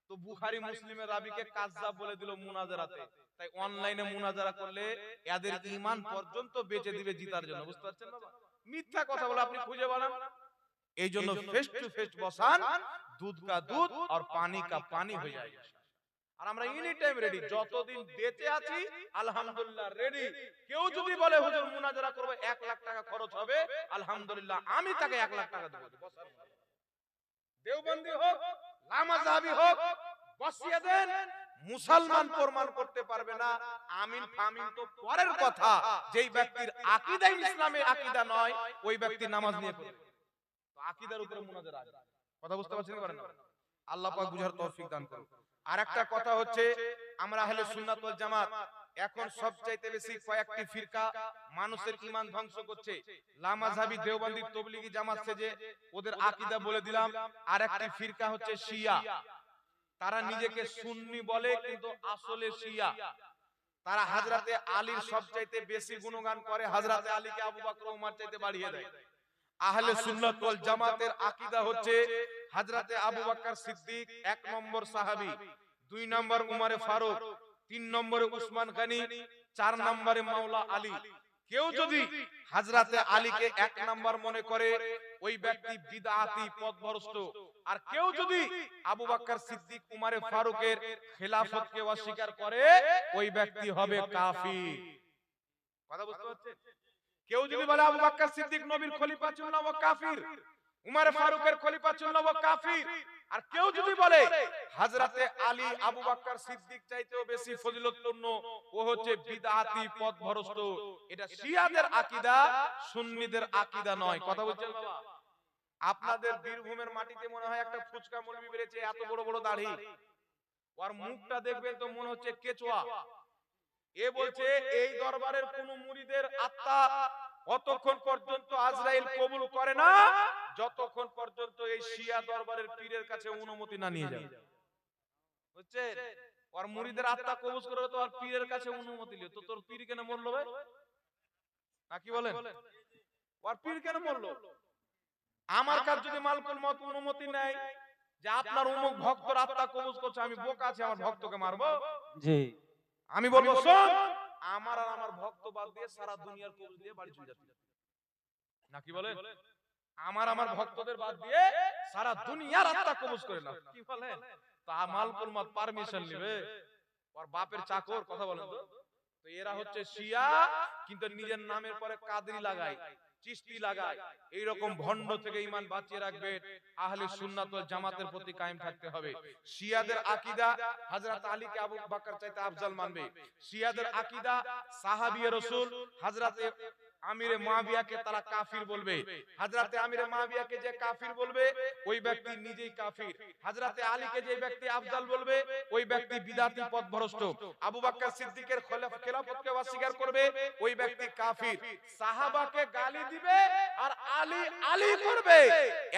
তো বুখারী মুসলিমের রাবীকে কাজ্জাব বলে দিল মুনাজারাতে। তাই অনলাইনে মুনাজারা করলে এদের ঈমান পর্যন্ত বেচে দিবে জিতার জন্য। বুঝতে পারছেন বাবা? মিথ্যা কথা বলে আপনি খুঁজে বানান। এই জন্য ফেস টু ফেস বসান, দুধ কা দুধ আর পানি কা পানি হয়ে যায়। আর আমরা এনি টাইম রেডি, যতদিন বেঁচে আছি আলহামদুলিল্লাহ রেডি। কেউ যদি বলে হুজুর মুনাজারা করব 1 লাখ টাকা খরচ হবে, আলহামদুলিল্লাহ আমি তাকে 1 লাখ টাকা দেব। দেওবন্দি হোক, লামাজাবি হোক, বসিয়ে দেন। মুসলমান প্রমাণ করতে পারবে না। আমিন ফামিন তো পরের কথা, যেই ব্যক্তির আকীদা ইসলামের আকীদা নয় ওই ব্যক্তি নামাজ নিয়ে পড়বে। তো আকীদার উপরে মুনাজারা। কথা বুঝতে পারছেন কি পারেন না? আল্লাহ পাক বুঝার তৌফিক দান করুন। আরেকটা কথা হচ্ছে, আমরা আহলে সুন্নাত ওয়াল জামাত এখন সবচাইতে বেশি কয়েকটি ফিরকা মানুষের ঈমান ধ্বংস করছে। লামাযহাবী, দেওবন্দি, তবলিগি জামাত সেজে ওদের আকীদা বলে দিলাম। আরেকটি ফিরকা হচ্ছে শিয়া, তারা নিজেকে সুন্নি বলে কিন্তু আসলে শিয়া। তারা হযরতে আলীর সবচাইতে বেশি গুণগান করে, হযরতে আলীকে আবু বকর ওমর চাইতে বাড়িয়ে দেয়। আহলে সুন্নাত ওয়াল জামাতের আকীদা হচ্ছে হযরতে আবু বকর সিদ্দিক 1 নম্বর সাহাবী, 2 নম্বর উমরে ফারুক, 3 নম্বরে উসমান গনি, 4 নম্বরে মাওলা আলী। কেউ যদি হযরতে আলীকে 1 নম্বর মনে করে ওই ব্যক্তি বিদআতি, পথভ্রষ্ট। আর কেউ যদি আবু বকর সিদ্দিক, উমরে ফারুকের খেলাফতকে অস্বীকার করে ওই ব্যক্তি হবে কাফির। কথা বুঝতে পারছেন? কেউ যদি বলে আবু বকর সিদ্দিক নবীর খলিফা ছিল না, ও কাফির। উমর ফারুকের খলিফা চুনলব কাফির। আর কেউ যদি বলে হযরতে আলী আবু বকর সিদ্দিক চাইতেও বেশি ফজিলতপূর্ণ, ও হচ্ছে বিদআতি পথভ্রষ্ট। এটা শিয়াদের আকীদা, সুন্নিদের আকীদা নয়। কথা বলছেন বাবা? আপনাদের বীরভূমের মাটিতে মনে হয় একটা ফুচকা মৌলবি বেরিয়েছে, এত বড় বড় দাড়ি, ওর মুখটা দেখবেন তো মনে হচ্ছে কেচুয়া। এ বলছে এই দরবারের কোন মুরিদের আত্মা অতক্ষণ পর্যন্ত আজরাইল কবুল করে না যতক্ষণ পর্যন্ত এই শিয়া দরবারের পীরের কাছে অনুমতি না নিয়ে যায়। বুঝছেন? ওর মুরিদের আত্মা কবুল করে তো আর পীরের কাছে অনুমতি নিয়ে তো তোর পীর কেন মরলো ভাই? নাকি বলেন? ওর পীর কেন মরলো? আমার কাছে যদি মালকুল মত অনুমতি নেয় যে আপনার অমুক ভক্তর আত্মা কবুল করছে, আমি বোকা আছি আমার ভক্তকে মারবো? জি। আমি বলবো শোন, আমার আর আমার ভক্ত বাদ দিয়ে সারা দুনিয়ার কবুল দিয়ে বাড়ি চলে যাচ্ছে। নাকি বলেন? আমার ভক্তদের বাদ দিয়ে সারা দুনিয়ার আত্মা কবুল করে নাও। কি বলেন? তা মালকুল মত পারমিশন নেবে? ওর বাপের চাকর। কথা বলেন তো। তো এরা হচ্ছে শিয়া, কিন্তু নিজের নামের পরে কাদরি লাগায়, চিশতি লাগায়। এই রকম ভণ্ড থেকে ঈমান বাঁচিয়ে রাখবে, আহলে সুন্নাত ওয়াল জামাতের প্রতি কায়েম থাকতে হবে। শিয়াদের আকীদা হযরত আলীকে আবু বকর চাইতে আফজাল মানবে। শিয়াদের আকীদা সাহাবীয়ে রাসূল হযরতে আমিরে মুয়াবিয়াকে তারা কাফির বলবে। হযরতে আমিরে মুয়াবিয়াকে যে কাফির বলবে ওই ব্যক্তি নিজেই কাফির। হযরতে আলীকে যে ব্যক্তি আফজাল বলবে ওই ব্যক্তি বিদআতি পথভ্রষ্ট। আবু বকর সিদ্দিকের খেলাফতকে অস্বীকার করবে ওই ব্যক্তি কাফির। সাহাবাকে গালি দিবে আর আলী আলী করবে,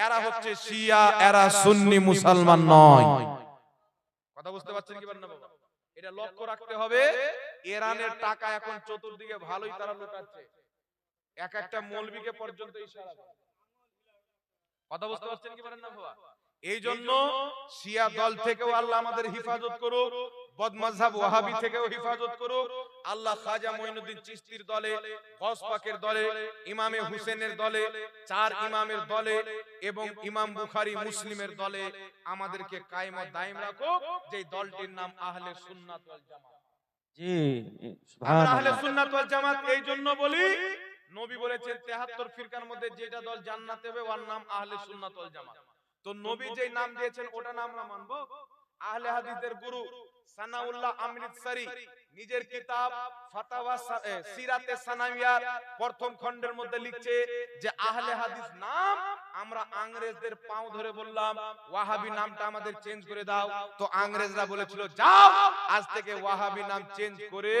এরা হচ্ছে শিয়া, এরা সুন্নি মুসলমান নয়। কথা বুঝতে পারছেন কি বলেন না বাবা? এটা লক্ষ্য রাখতে হবে। ইরানের টাকা এখন চতুর্দিকে ভালোই তারা লুটাচ্ছে, এক একটা মৌলবীকে পর্যন্ত ইশারা করে। কথা বুঝতে পারছেন কি বলেন না বাবা? এই জন্য শিয়া দল থেকেও আল্লাহ আমাদের হেফাজত করুক, বদমাযহাব ওয়াহাবি থেকেও হেফাজত করুক। আল্লাহ খাজা মঈনুদ্দিন চিশতির দলে, গওস পাকের দলে, ইমামে হুসেনের দলে, চার ইমামের দলে এবং ইমাম বুখারী মুসলিমের দলে আমাদেরকে কায়েম ও দায়েম রাখুক, যে দলটির নাম আহলে সুন্নাত ওয়াল জামাত। জি। আমরা আহলে সুবহানাল্লাহ। সুন্নাত ওয়াল জামাত এই জন্য বলি, নবী বলেছেন 73 ফিরকার মধ্যে যেটা দল জান্নাতে হবে ওর নাম আহলে সুন্নাত ওয়াল জামাত। তো নবী যেই নাম দিয়েছেন ওটা নাম আমরা মানবো। আহলে হাদিসের গুরু সানাউল্লাহ আমৃতসরি নিজের কিতাব ফাতাওয়া সিরাতে সানাবিয়ার প্রথম খণ্ডের মধ্যে লিখছে যে আহলে হাদিস নাম আমরা ইংরেজদের পাও ধরে বললাম ওয়াহাবি নামটা আমাদের চেঞ্জ করে দাও। তো ইংরেজরা বলেছিল যাও আজ থেকে ওয়াহাবি নাম চেঞ্জ করে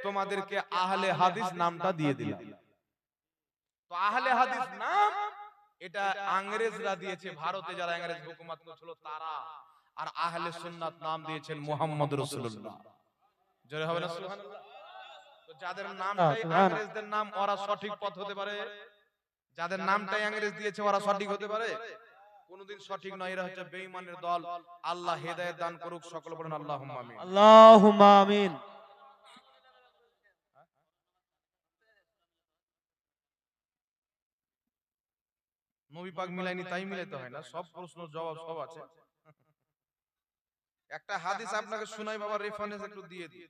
তোমাদেরকে আহলে হাদিস নামটা দিয়ে দিলাম। তো আহলে হাদিস নাম এটা ইংরেজরা দিয়েছে, ভারতে যারা ইংরেজ হুকুমত করছিল তারা। আর আহলে সুন্নাত নাম দিয়েছেন মুহাম্মদ রাসূলুল্লাহ। জোরে হবে না সুবহানাল্লাহ? তো যাদের নামটাই ইংরেজদের নাম ওরা সঠিক পথ হতে পারে? যাদের নামটাই ইংরেজ দিয়েছে ওরা সঠিক হতে পারে? কোনদিন সঠিক নয়। এরা হচ্ছে বেঈমানের দল। আল্লাহ হেদায়েত দান করুক। সকলে বলেন আল্লাহুম্মা আমিন। আল্লাহুম্মা আমিন। নবী পাক মিলাইনি তাই মিলাইতে হয় না, সব প্রশ্ন জবাব সব আছে। একটা হাদিস আপনাকে শোনাই বাবা, রেফারেন্স একটু দিয়ে দিই।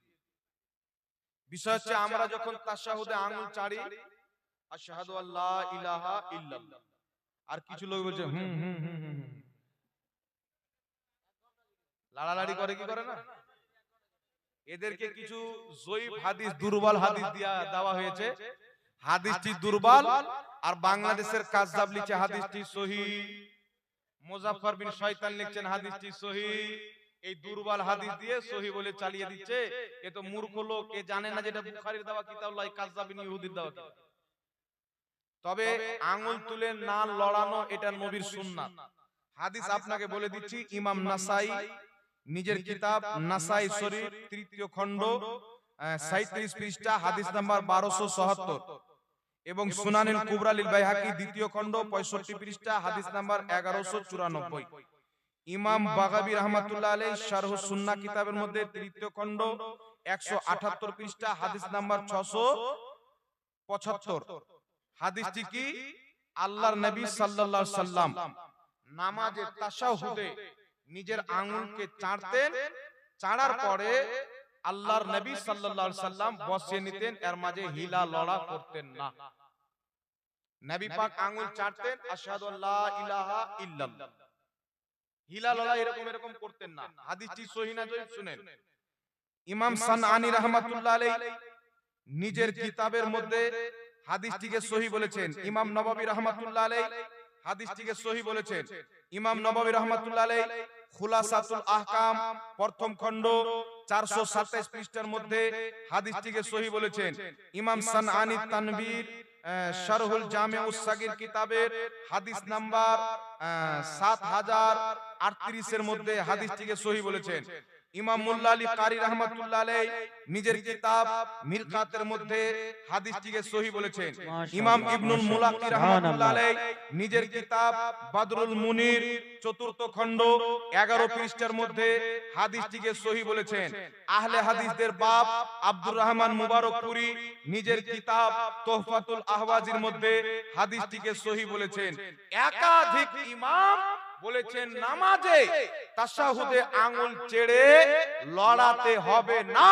বিষয় হচ্ছে আমরা যখন তাশাহুদে আঙ্গুল চাড়ি আশহাদু আল্লা ইলাহা ইল্লাল্লাহ, আর কিছু লোক বলছে হুম হুম হুম হুম হুম, লাড়ালাড়ি করে কি করে না, এদেরকে কিছু জয়ীফ হাদিস, দুর্বল হাদিস দেওয়া হয়েছে। হাদিসটি দুর্বল, আর বাংলাদেশের কাযযাব লিখছে হাদিসটি সহিহ। মুজাফফর বিন শয়তান লিখছেন হাদিসটি সহিহ। এই দুর্বল হাদিস দিয়ে সহিহ বলে চালিয়ে দিচ্ছে। এ তো মূর্খ লোক, এ জানে না যেটা বুখারীর দেওয়া কিতাব নয়, কাযযাবিন ইহুদির দেওয়া কিতাব। তবে আঙ্গুল তুলে না লড়ানো এটা নবীর সুন্নাত। হাদিস আপনাকে বলে দিচ্ছি, ইমাম নাসাই নিজের কিতাব নাসাই শরীফ তৃতীয় খণ্ড 37 পৃষ্ঠা হাদিস নাম্বার 1277 এবং সুনানুল কুবরা লিল বাইহাকি দ্বিতীয় খণ্ড 65 পৃষ্ঠা হাদিস নাম্বার 1194। ইমাম বাগাবী রাহমাতুল্লাহ আলাইহি শারহ সুন্নাহ কিতাবের মধ্যে তৃতীয় খণ্ড 178 পৃষ্ঠা হাদিস নাম্বার 675। হাদিসটি কি? আল্লাহর নবী সাল্লাল্লাহু আলাইহি সাল্লাম নামাজে তাশাহুদে নিজের আঙ্গুলকে চাড়তেন, চাড়ার পরে আল্লাহর নবী সাল্লাল্লাহু আলাইহি সাল্লাম বসিয়ে নিতেন, এর মাঝে হিলা লড়া করতেন না। নবী পাক আঙ্গুল চাটতেন, আশহাদু আল্লা ইলাহা ইল্লাল্লাহ। হিলালালা এরকম এরকম করতেন না। হাদিসটি সহিহ না জয়ীফ শুনেন। ইমাম সানআনী রাহমাতুল্লাহ আলাইহি নিজের কিতাবের মধ্যে হাদিসটিকে সহিহ বলেছেন। ইমাম নববী রাহমাতুল্লাহ আলাইহি হাদিসটিকে সহিহ বলেছেন। ইমাম নববী রাহমাতুল্লাহ আলাইহি খুলাসাতুল আহকাম প্রথম খণ্ড 427 পৃষ্ঠার মধ্যে হাদিসটিকে সহিহ বলেছেন। ইমাম সানআনী তানবীর শারহুল জামিউস সাগীর কিতাবের হাদিস নাম্বার 7038 এর মধ্যে হাদিসটিকে সহিহ বলেছেন। ইমাম মোল্লা আলী কারি রাহমাতুল্লাহ আলাইহি নিজের কিতাব মিরকাতের মধ্যে হাদিসটিকে সহিহ বলেছেন। ইমাম ইবনুল মুলাক্কি রাহমাতুল্লাহ আলাইহি নিজের কিতাব বদরুল মুনির চতুর্থ খণ্ড 11 পৃষ্ঠার মধ্যে হাদিসটিকে সহিহ বলেছেন। আহলে হাদিসদের বাপ আব্দুর রহমান মুবারকপুরি নিজের কিতাব তোহফাতুল আহওয়াজির মধ্যে হাদিসটিকে সহিহ বলেছেন। একাধিক ইমাম বলেছেন নামাজে তাশাহুদে আঙ্গুল চেড়ে লড়াতে হবে না,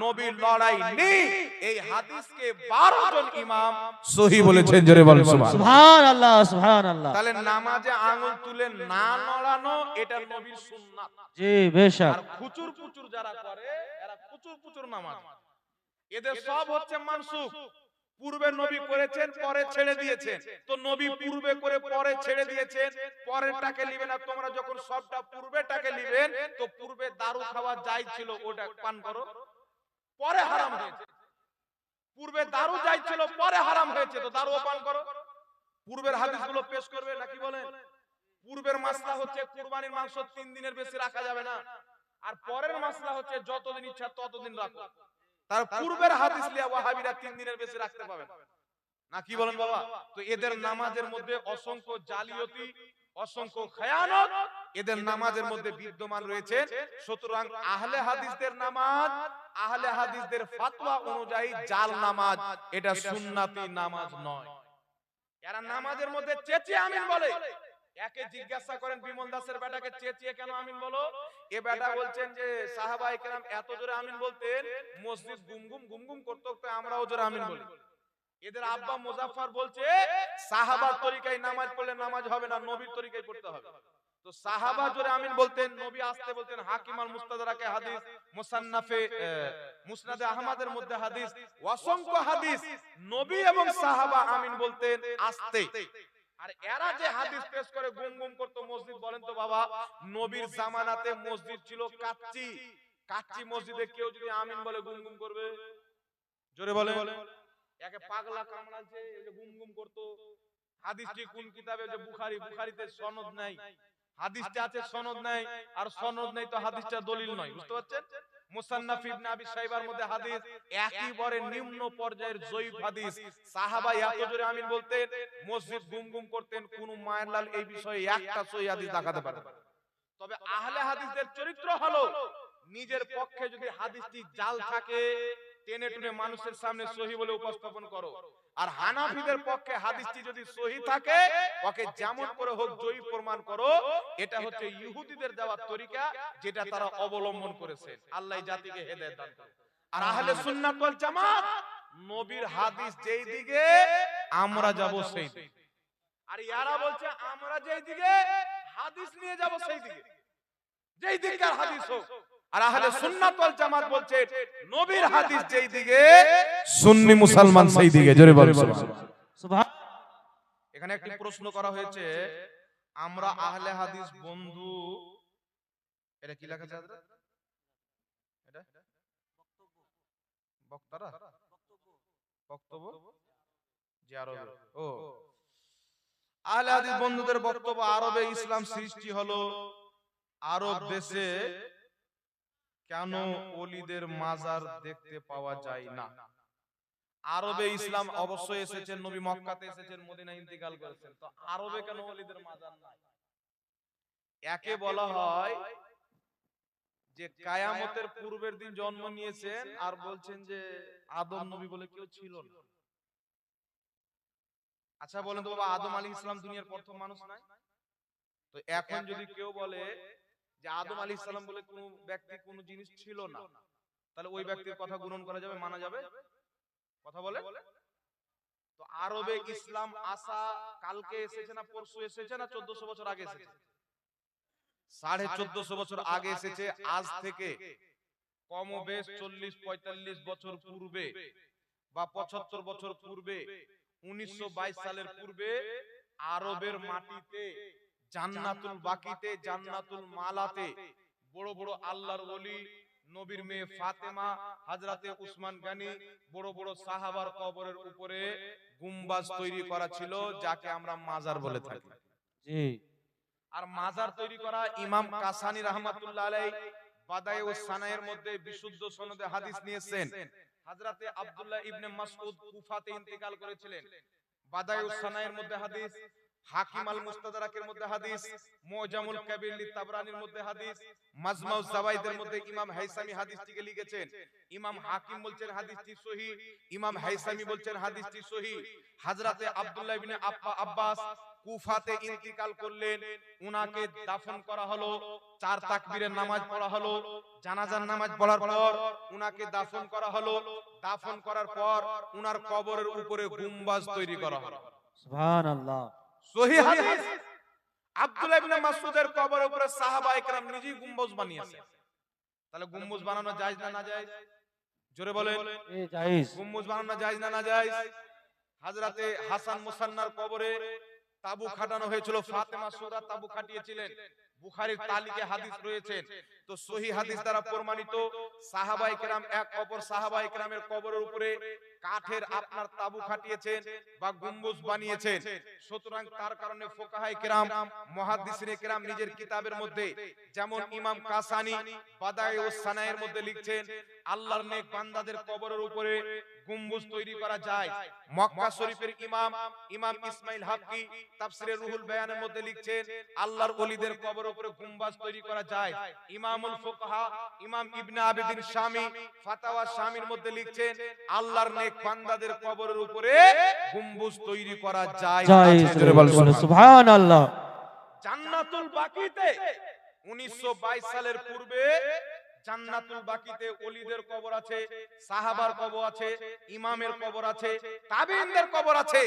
নবীর লড়াই নেই। এই হাদিসকে 12 জন ইমাম সহিহ বলেছেন। জোরে বলেন সুবহানাল্লাহ সুবহানাল্লাহ। তাহলে নামাজে আঙ্গুল তুলে না লড়ানো এটা নবীর সুন্নাত। জি বেশক। আর খুচুর পুচুর যারা করে এরা খুচুর পুচুর নামাজ, এদের সব হচ্ছে মানসুখ। পূর্বে নবী করেছেন, পরে ছেড়ে দিয়েছেন। তো নবী পূর্বে করে পরে ছেড়ে দিয়েছেন, পরেরটাকে নিবেন না। তোমরা যখন সবটা পূর্বেটাকে নিবেন, তো পূর্বে দারু খাওয়া জায়েজ ছিল, ওটা পান করো, পরে হারাম হয়েছে। পূর্বে দারু জায়েজ ছিল, পরে হারাম হয়েছে, তো দারুও পান করো। পূর্বের হাদিসগুলো পেশ করবে নাকি বলেন? পূর্বের মাসলা হচ্ছে কুরবানির মাংস 3 দিনের বেশি রাখা যাবে না, আর পরের মাসলা হচ্ছে যতদিন ইচ্ছা ততদিন রাখো। তার পূর্বের হাদিস লিয়া ওয়াহাবিরা 3 দিনের বেশি রাখতে পাবে না, কি বলেন বাবা? তো এদের নামাজের মধ্যে অসংখ্য জালিয়াতি, অসংখ্য খেয়ানত এদের নামাজের মধ্যে বিদ্যমান রয়েছে। সুতরাং আহলে হাদিসদের নামাজ, আহলে হাদিসদের ফতোয়া অনুযায়ী জাল নামাজ, এটা সুন্নাতি নামাজ নয়। এরা নামাজের মধ্যে চেঁচিয়ে আমিন বলে। একে জিজ্ঞাসা করেন বিমল দাসের বেটাকে, চেঁচিয়ে কেন আমিন বলো? এ বেটা বলছেন যে সাহাবায়ে কেরাম এত জোরে আমিন বলতেন, মসজিদ গুমগুম গুমগুম করতে করতে আমরাও জোরে আমিন বলি। এদের আব্বা মুজাফফর বলছে সাহাবার তরিকায় নামাজ পড়লে নামাজ হবে না, নবীর তরিকায় পড়তে হবে। তো সাহাবা জোরে আমিন বলতেন, নবী আসতে বলতেন। হাকিম আল মুস্তাদরাকে হাদিস, মুসান্নাফে মুসনাদে আহমদের মধ্যে হাদিস, অসংখ্য হাদিস নবী এবং সাহাবা আমিন বলতেন আসতে। আর এরা যে হাদিস পেশ করে গুম গুম করতো মসজিদ, বলেন তো বাবা, নবীর জামানাতে মসজিদ ছিল কাচ্চি। কাচ্চি মসজিদে কেউ যদি আমিন বলে গুম গুম করবে? জোরে বলে। একে পাগলা কামড়াচ্ছে, এই যে গুম গুম করতো। হাদিসটি কোন কিতাবে? যে বুখারী, বুখারীতে সনদ নাই। হাদিসটা আছে, সনদ নাই। আর সনদ নাই তো হাদিসটা দলিল নয়, বুঝতে পারছেন? মুসান্নাফ ইবনে আবি শাইবার মধ্যে হাদিস একেবারে নিম্ন পর্যায়ের জয়ীফ হাদিস। সাহাবা এত জোরে আমিন বলতেন, মসজিদ গুম গুম করতেন, কোন মায়ের লাল এই বিষয়ে একটা সহিহ হাদিস দেখাতে পারে। তবে আহলে হাদিসদের চরিত্র হলো নিজের পক্ষে যদি হাদিসটি জাল থাকে টেনে টুনে মানুষের সামনে সহিহ বলে উপস্থাপন করো। আর হানাফিদের পক্ষে হাদিসটি যদি সহিহ থাকে ওকে যেমন করে হোক জয়ীফ প্রমাণ করো। এটা হচ্ছে ইহুদিদের দেওয়া তরিকা, যেটা তারা অবলম্বন করেছে। আল্লাহ জাতিকে হেদায়েত দান করুন। আর আহলে সুন্নাত ওয়াল জামাত নবীর হাদিস যেই দিকে আমরা যাব সেই দিকে, আর ইয়ারা বলছে আমরা যেই দিকে হাদিস নিয়ে যাব সেই দিকে, যেই দিককার হাদিস হোক। আর আহলে সুন্নাত ওয়াল জামাত বলছে নবীর হাদিস যেই দিকে সুন্নি মুসলমান সেই দিকে। জোরে বলেন সুবহান। এখানে একটি প্রশ্ন করা হয়েছে, আমরা আহলে হাদিস বন্ধু, এটা কি লেখা আছে? এটা বক্তারা বক্তব্য যে আরবে, ও আহলে হাদিস বন্ধুদের বক্তব্য, আরবে ইসলাম সৃষ্টি হলো, আরব দেশে কেন ওলিদের মাজার দেখতে পাওয়া যায় না? আরবে ইসলাম অবশ্যই এসেছেন, নবী মক্কাতে এসেছেন, মদিনায় ইন্তিকাল করেছেন, তো আরবে কেন ওলিদের মাজার নাই? একে বলা হয় যে কিয়ামতের পূর্বের দিন জন্ম নিয়েছেন, আর বলছেন যে আদম নবী বলে কেউ ছিল না। আচ্ছা বলেন তো বাবা, আদম আলাইহিস সালাম দুনিয়ার প্রথম মানুষ নাই? তো এখন যদি কেউ বলে যে আদম আলাইহিস সালাম বলে কোন ব্যক্তি কোন জিনিস ছিল না, তাহলে ওই ব্যক্তির কথা গ্রহণ করা যাবে, মানা যাবে? কথা বলে। তো আরবে ইসলাম আসা কালকে এসেছে না পরশু এসেছে না 1400 বছর আগে এসেছে? 1450 বছর আগে এসেছে। আজ থেকে কমবেশ 40-45 বছর পূর্বে বা 75 বছর পূর্বে 1922 সালের পূর্বে আরবের মাটিতে জান্নাতুল বাকিতে জান্নাতুল মালাতে বড় বড় আল্লাহর ওলি, নবীর মেয়ে ফাতেমা, হযরতে উসমান গনি, বড় বড় সাহাবার কবরের উপরে গুম্বাজ তৈরি করা ছিল, যাকে আমরা মাজার বলে থাকি। জি আর মাজার তৈরি করা ইমাম কাসানি রাহমাতুল্লাহ আলাইহি বাদায়ুস সানায়ের মধ্যে বিশুদ্ধ সনদে হাদিস নিয়েছেন। হযরতে আব্দুল্লাহ ইবনে মাসউদ কুফাতে ইন্তেকাল করেছিলেন। বাদায়ুস সানায়ের মধ্যে হাদিস, হাকিম আল মুস্তাদরাকের মধ্যে হাদিস, মুজামুল কাবীর লি তাবরানির মধ্যে হাদিস, মাজমাউজ জাওয়াইদের মধ্যে ইমাম হাইসামি হাদিসটিকে লিখেছেন। ইমাম হাকিম বলছেন হাদিসটি সহিহ, ইমাম হাইসামি বলছেন হাদিসটি সহিহ। হযরতে আব্দুল্লাহ ইবনে আব্বাস কুফাতে ইন্তিকাল করলেন, উনাকে দাফন করা হলো, 4 তাকবীরের নামাজ পড়া হলো, জানাজার নামাজ পড়ার পর উনাকে দাফন করা হলো। দাফন করার পর উনার কবরের উপরে গুম্বাজ তৈরি করা হলো। সুবহানাল্লাহ। সহিহ হাদিস। আব্দুল্লাহ ইবনে মাসউদের কবরের উপরে সাহাবায়ে কেরাম নিজেই গুম্বাজ বানিয়েছে। তাহলে গুম্বাজ বানানো জায়েজ না নাজায়েজ? জোরে বলেন। জায়েজ। গুম্বাজ বানানো জায়েজ না নাজায়েজ? হযরতে হাসান মুসান্নার কবরে তাবু খাটানো হয়েছিল, ফাতেমা সুরা তাবু খাটিয়েছিলেন। বুখারীর তালিকে হাদিস রয়েছে। তো সহিহ হাদিস দ্বারা প্রমাণিত সাহাবায়ে কেরাম এক অপর সাহাবায়ে কেরামের কবরের উপরে কাঠের আপনার তাবু খাটিয়েছেন বা গম্বুজ বানিয়েছেন। সুতরাং তার কারণে ফুকাহায়ে কেরাম, মুহাদ্দিসিনে কেরাম নিজের কিতাবের মধ্যে, যেমন ইমাম কাসানি বাদায়ুস সানায়ের মধ্যে লিখছেন, আল্লাহর নেক বান্দাদের কবরের উপরে গম্বুজ তৈরি করা যায়। মক্কা শরীফের ইমাম ইসমাইল হাক্কি তাফসিরে রুহুল বায়ানের মধ্যে লিখছেন, আল্লাহর ওলিদের কবরের উপরে গুম্বাজ তৈরি করা যায়। ইমামুল ফুকাহা ইমাম ইবনে আবিদিন শামী ফাতাওয়া শামীর মধ্যে লিখছেন, আল্লাহর নেক বান্দাদের কবরের উপরে গম্বুজ তৈরি করা যায়। জায়েজ। সুবহানাল্লাহ। জান্নাতুল বাকিতে 1922 সালের পূর্বে জান্নাতুল বাকিতে ওলিদের কবর আছে, সাহাবার কবর আছে, ইমামের কবর আছে, তাবিঈনদের কবর আছে।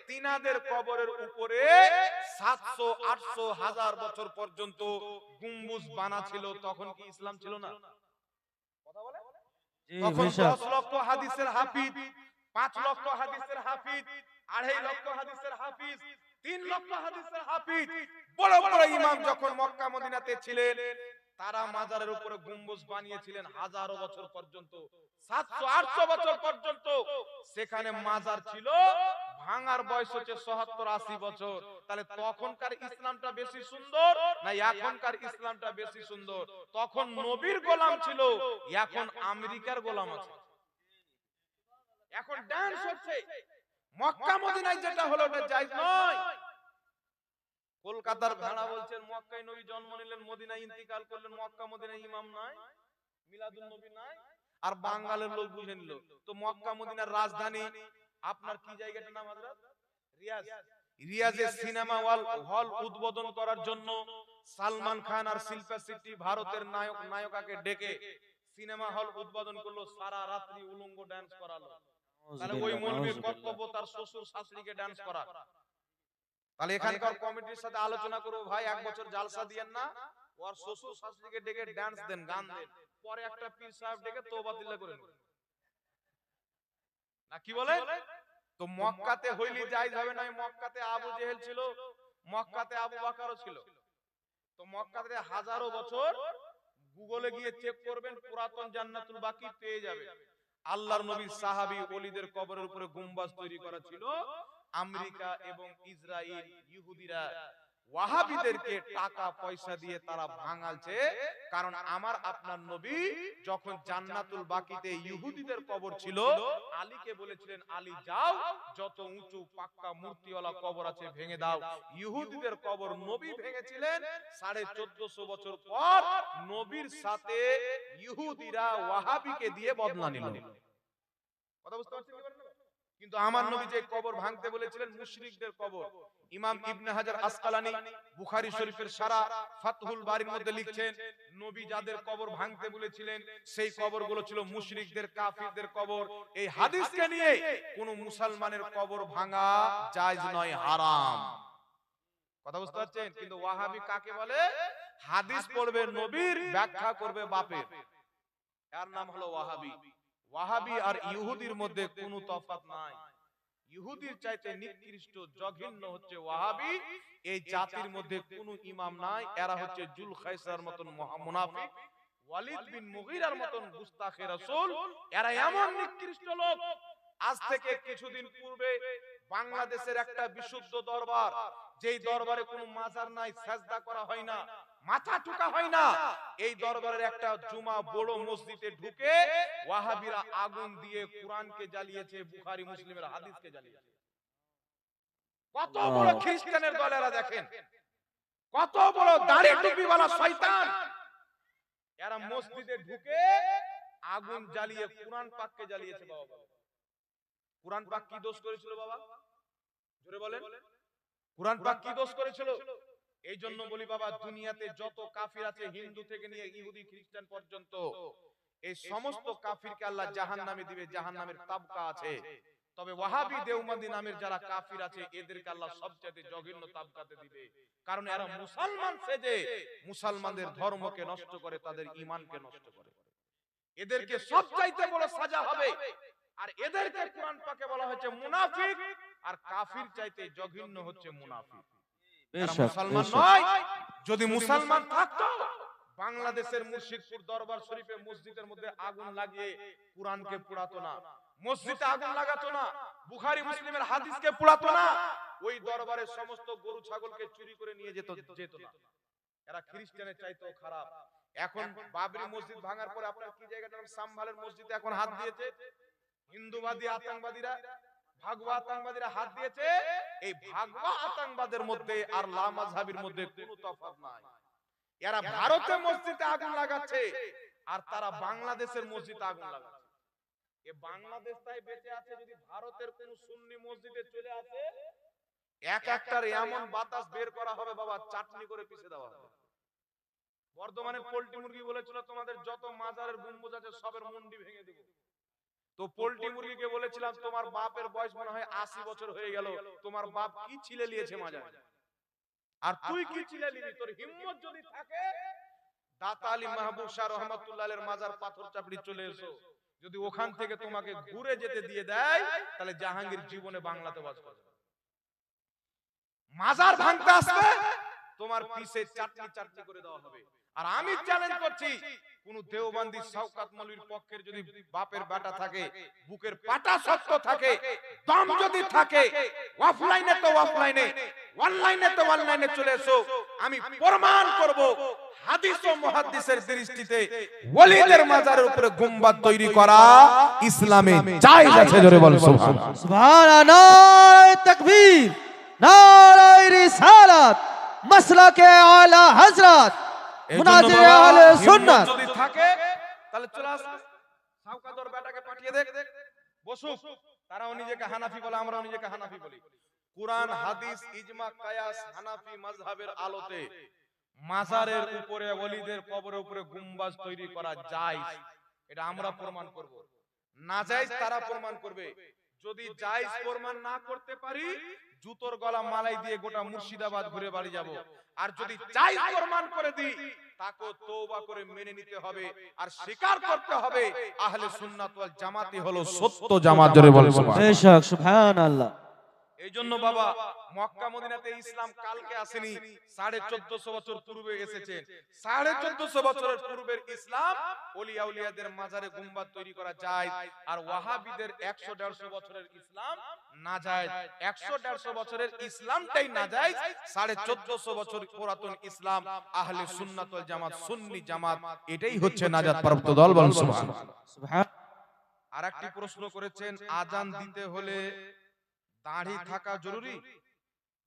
তিনাদের কবরের উপরে 700 800 1000 বছর পর্যন্ত গম্বুজ বানা ছিল। তখন কি ইসলাম ছিল না? কথা বলে। তখন 10 লক্ষ হাদিসের হাফিজ, 5 লক্ষ হাদিসের হাফিজ, 2.5 লক্ষ হাদিসের হাফিজ, 3 লক্ষ হাদিসের হাফিজ, বড় বড় ইমাম যখন মক্কা মদিনাতে ছিলেন, তারা মাজারের উপরে গম্বুজ বানিয়েছিলেন হাজারো বছর পর্যন্ত, 700-800 বছর পর্যন্ত সেখানে মাজার ছিল। ভাঙার বয়স হচ্ছে 70-80 বছর। তাহলে তখনকার ইসলামটা বেশি সুন্দর না এখনকার ইসলামটা বেশি সুন্দর? তখন নবীর গোলাম ছিল, এখন আমেরিকার গোলাম আছে। এখন ডান্স হচ্ছে। মক্কা মদিনায় যেটা হলো ওটা জায়েজ নয়। কলকাতার ভেড়া বলছেন মক্কায় নবী জন্ম নিলেন, মদিনায় ইন্তিকাল করলেন, মক্কা মদিনায় ইমাম নাই, মিলাদুন নবী নাই। আর বাঙালের লোক বুঝে নিল তো মক্কা মদিনার রাজধানী আপনার কি জায়গাটার নাম হযরত? রিয়াজ। রিয়াজে সিনেমা হল উদ্বোধন করার জন্য সালমান খান আর শিল্পা শেট্টি ভারতের নায়িকাকে ডেকে সিনেমা হল উদ্বোধন করলো, সারা রাত্রি উলঙ্গ ডান্স করালো। তাহলে ওই মৌলবীর কর্তব্য তার শ্বশুর শাশুড়িকে ডান্স করা। তাহলে এখানকার কমিটির সাথে আলোচনা করব, ভাই 1 বছর জালসা দিয়েন না, ওর শ্বশুর শাশুড়িকে ডেকে ডান্স দেন, গান দেন, পরে একটা পীর সাহেব ডেকে তওবা দিল্লাহ করেন না, কি বলে? তো মক্কাতে হইলি জায়েজ হবে না। মক্কাতে আবু জেহেল ছিল, মক্কাতে আবু বকরও ছিল। তো মক্কাতে হাজারো বছর, গুগলে গিয়ে চেক করবেন, পুরাতন জান্নাতুল বাকি পেয়ে যাবেন। আল্লাহর নবীর সাহাবী ওলিদের কবরের উপরে গুম্বাজ তৈরি করা ছিল। আমেরিকা এবং ইসরায়েল ইহুদিরা ওয়াহাবিদেরকে টাকা পয়সা দিয়ে তারা ভাঙালছে। কারণ আমার আপনার নবী যখন জান্নাতুল বাকিতে ইহুদিদের কবর ছিল, আলীকে বলেছিলেন, আলী যাও, যত উঁচু পাক্কা মূর্তিওয়ালা কবর আছে ভেঙে দাও। ইহুদিদের কবর নবী ভেঙেছিলেন। 1450 বছর পর নবীর সাথে ইহুদিরা ওয়াহাবিকে দিয়ে বদলা নিল। কথা বুঝতে পারছেন কি? কিন্তু আমার নবী যে কবর ভাঙতে বলেছিলেন মুশরিকদের কবর। ইমাম ইবনে হাজার আসকালানী বুখারী শরীফের সারা ফাতহুল বারীর মধ্যে লিখছেন, নবী যাদের কবর ভাঙতে বলেছিলেন সেই কবরগুলো ছিল মুশরিকদের, কাফিরদের কবর। এই হাদিসকে নিয়ে কোন মুসলমানের কবর ভাঙা জায়েজ নয়, হারাম। কথা বুঝতে পারছেন? কিন্তু ওয়াহাবি কাকে বলে? হাদিস পড়বে নবীর, ব্যাখ্যা করবে বাপের, এর নাম হলো ওয়াহাবি। ওয়াহাবি আর ইহুদির মধ্যে কোনো তফাৎ নাই। ইহুদির চাইতে নিকৃষ্ট জঘন্য হচ্ছে ওয়াহাবি। এই জাতির মধ্যে কোনো ইমাম নাই। এরা হচ্ছে জুলখাইসার মতন মুনাফিক, ওয়ালিদ বিন মুগীরার মতন গুস্তাখে রাসূল। এরা এমন নিকৃষ্ট লোক। আজ থেকে কিছুদিন পূর্বে বাংলাদেশের একটা বিশুদ্ধ দরবার, যেই দরবারে কোনো মাজার নাই, সাজদা করা হয় না, মাথা ঠুকা হয় না, এই দরবারের একটা জুমা বড় মসজিদে ঢুকে ওয়াহাবিরা আগুন দিয়ে কোরআনকে জ্বালিয়েছে, বুখারী মুসলিমের হাদিসকে জ্বালিয়েছে। কত বড় খ্রিস্টানের দলেরা দেখেন, কত বড় দাড়ি টুপিওয়ালা শয়তান। এরা মসজিদে ঢুকে আগুন জ্বালিয়ে কোরআন পাককে জ্বালিয়েছে। বাবা, কোরআন পাক কি দোষ করেছিল বাবা? জোরে বলেন, কোরআন পাক কি দোষ করেছিল? এই জন্য বলি বাবা, দুনিয়াতে যত কাফির আছে, হিন্দু থেকে নিয়ে ইহুদি খ্রিস্টান পর্যন্ত, এই সমস্ত কাফিরকে আল্লাহ জাহান্নামে দিবে। জাহান্নামের তাবকা আছে। তবে ওয়াহাবি দেওবন্দি নামের যারা কাফির আছে, এদেরকে আল্লাহ সবচেয়ে জঘন্য তাবকাতে দিবে। কারণ এরা মুসলমান সেজে মুসলমানদের ধর্মকে নষ্ট করে, তাদের ঈমানকে নষ্ট করে। এদেরকে সবচাইতে বড় সাজা হবে। আর এদেরকে কোরআন পাকে বলা হয়েছে মুনাফিক, আর কাফির চাইতে জঘন্য হচ্ছে মুনাফিক। এরা মুসলমান নয়। যদি মুসলমান থাকতো, বাংলাদেশের মুর্শিদপুর দরবার শরীফে মসজিদের মধ্যে আগুন লাগিয়ে কোরআনকে পোড়াতো না, মসজিদে আগুন লাগাতো না, বুখারী মুসলিমের হাদিসকে পোড়াতো না, ওই দরবারের সমস্ত গরু ছাগলকে চুরি করে নিয়ে যেত না। এরা খ্রিস্টানের চাইতেও খারাপ। এখন বাবরি মসজিদ ভাঙার পরে আপনার কি জায়গাটার নাম সাম্ভালের মসজিদে এখন হাত দিয়েছে হিন্দুবাদী আতঙ্কবাদীরা, ভাগওয়া আতঙ্কবাদীরা হাত দিয়েছে। এই ভাগওয়া আতঙ্কবাদের মধ্যে আর লামাযহাবির মধ্যে কোনো তফাৎ নাই। এরা ভারতে মসজিদে আগুন লাগাচ্ছে, আর তারা বাংলাদেশের মসজিদে আগুন লাগাচ্ছে। এ বাংলাদেশ তাই বেঁচে আছে, যদি ভারতের কোন সুন্নি মসজিদে চলে আসে, এক একটার এমন বাতাস বের করা হবে বাবা, চাটনি করে পিষে দেওয়া হবে। বর্ধমানের পোল্ট্রি মুরগি বলেছিল, তোমাদের যত মাজারের গম্বুজ আছে সবের মুন্ডি ভেঙে দেব। তো পোল্ট্রি মুরগিকে বলেছিলাম, তোমার বাপের বয়স মনে হয় 80 বছর হয়ে গেল, তোমার বাপ কি ছিলে নিয়েছে মাজারে, আর তুই কি ছিলে নিবি? তোর হিম্মত যদি থাকে, দাতা আলী মাহবুব শাহ রহমাতুল্লাহ এর মাজার পাথর চাপড়ি চলে এসো। যদি ওখান থেকে তোমাকে ঘুরে যেতে দিয়ে দেয়, তাহলে জাহাঙ্গীর জীবনে বাংলাতে বাস করবে। মাজার ভাঙতে আসবে, তোমার পিছে চাটনি চাটনি করে দেওয়া হবে। আর আমি চ্যালেঞ্জ করছি, কোন দেওবন্দি শওকত মৌলভীর পক্ষের যদি বাপের বেটা থাকে, বুকের পাটা শক্ত থাকে, দম যদি থাকে, অফলাইনে তো অফলাইনে, অনলাইনে তো অনলাইনে চলে এসো। আমি প্রমাণ করব, হাদিস ও মুহাদ্দিসের দৃষ্টিতে ওলিদের মাজারের উপরে গুম্বাদ তৈরি করা ইসলামে জায়েজ আছে। জোরে বল সুবহানাল্লাহ। সুবহানাল্লাহ, তাকবীর, নারায়ে রিসালাত, মাসলাকে আলা হযরত, মুনাজির আহলে সুন্নাত। যদি থাকে তাহলে চলে আসবে, শওকতর বেটাকে পাঠিয়ে দে, বসুক। তারাও নিজেকে হানাফি বলে, আমরাও নিজেকে হানাফি বলি। কুরআন, হাদিস, ইজমা, কিয়াস, হানাফি মাযহাবের আলোতে মাজারের উপরে, ওলিদের কবরের উপরে গুম্বাজ তৈরি করা জায়েজ, এটা আমরা প্রমাণ করব। নাজায়েজ তারা প্রমাণ করবে। যদি জায়েজ প্রমাণ না করতে পারি, জুতোর গলা মালাই দিয়ে গোটা মুর্শিদাবাদ ঘুরে বাড়ি যাব। আর যদি জায়েজ প্রমাণ করে দিই, তাকে তওবা করে মেনে নিতে হবে, আর স্বীকার করতে হবে আহলে সুন্নাত ওয়াল জামাতই হলো সত্য জামাত। জোরে বল সুবহানাল্লাহ। বেশক, সুবহানাল্লাহ। এই জন্য বাবা, মক্কা মদিনাতে ইসলাম কালকে আসেনি, 1450 বছর পূর্বে এসেছে। 1450 বছরের পূর্বের ইসলাম, ওলিয়া উলিয়াদের মাজারে গুম্বাদ তৈরি করা যায়। আর ওয়াহাবিদের 100-150 বছরের ইসলাম নাজায়েজ। 100-150 বছরের ইসলামটাই নাজায়েজ। 1450 বছর পুরাতন ইসলাম, আহলে সুন্নাত ওয়াল জামাত, সুন্নি জামাত, এটাই হচ্ছে নাজাত প্রাপ্ত দল। বল সুবহানাল্লাহ। আরেকটি প্রশ্ন করেছেন, আজান দিতে হলে দাড়ি থাকা জরুরি?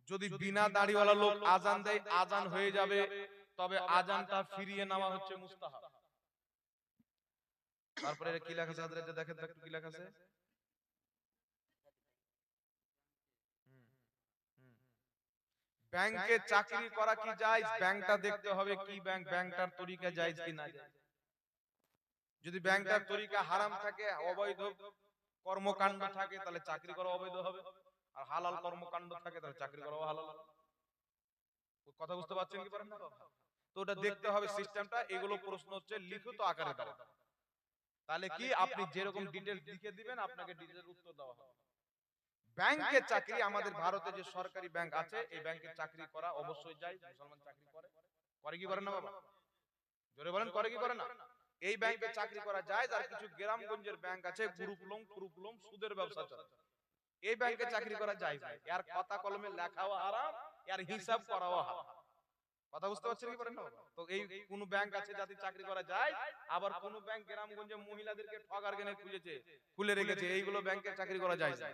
যদি বিনা দাড়িওয়ালা লোক আজান দেয়, আজান হয়ে যাবে, তবে আজানটা ফিরিয়ে নেওয়া হচ্ছে মুস্তাহাব। তারপরে কি লেখা আছে, দেখেন তো একটু কি লেখা আছে। ব্যাংকে চাকরি করা কি জায়েজ? ব্যাংকটা দেখতে হবে কি ব্যাংক, ব্যাংকটার তরিকা জায়েজ কি না জায়েজ। যদি ব্যাংকটার তরিকা হারাম থাকে, অবৈধ কর্মকাণ্ড থাকে, তাহলে চাকরি করা অবৈধ হবে। আর হালাল কর্মকাণ্ড থাকে তাহলে চাকরি করা হালাল হবে। কথা বুঝতে পারছেন কি পারেন না? তো ওটা দেখতে হবে সিস্টেমটা। এগুলো প্রশ্ন হচ্ছে লিখিত আকারে দাও, তাহলে কি আপনি যেরকম ডিটেইলস লিখে দিবেন আপনাকে ডিটেইলস উত্তর দেওয়া হবে। ব্যাংকের চাকরি, আমাদের ভারতে যে সরকারি ব্যাংক আছে এই ব্যাংকে চাকরি করা অবশ্যই যায়। মুসলমান চাকরি করে, করে কি করে না বাবা? জোরে বলেন, করে কি করে না? এই ব্যাংকে চাকরি করা যায়। আর কিছু গ্রামগঞ্জের ব্যাংক আছে, গ্রুপ লোন সুদের ব্যবসা চলে, এই ব্যাংকে চাকরি করা যায় ভাই। এর খাতা কলমে লেখাও হারাম, এর হিসাব করাও হারাম। কথা বুঝতে পারছেন কি পারেন না বাবা? তো এই কোন ব্যাংক আছে যাতে চাকরি করা যায়, আবার কোন ব্যাংক গ্রামগঞ্জে মহিলাদেরকে ঠগার গেনে খুলে রেখেছে, এইগুলো ব্যাংকে চাকরি করা যায় না।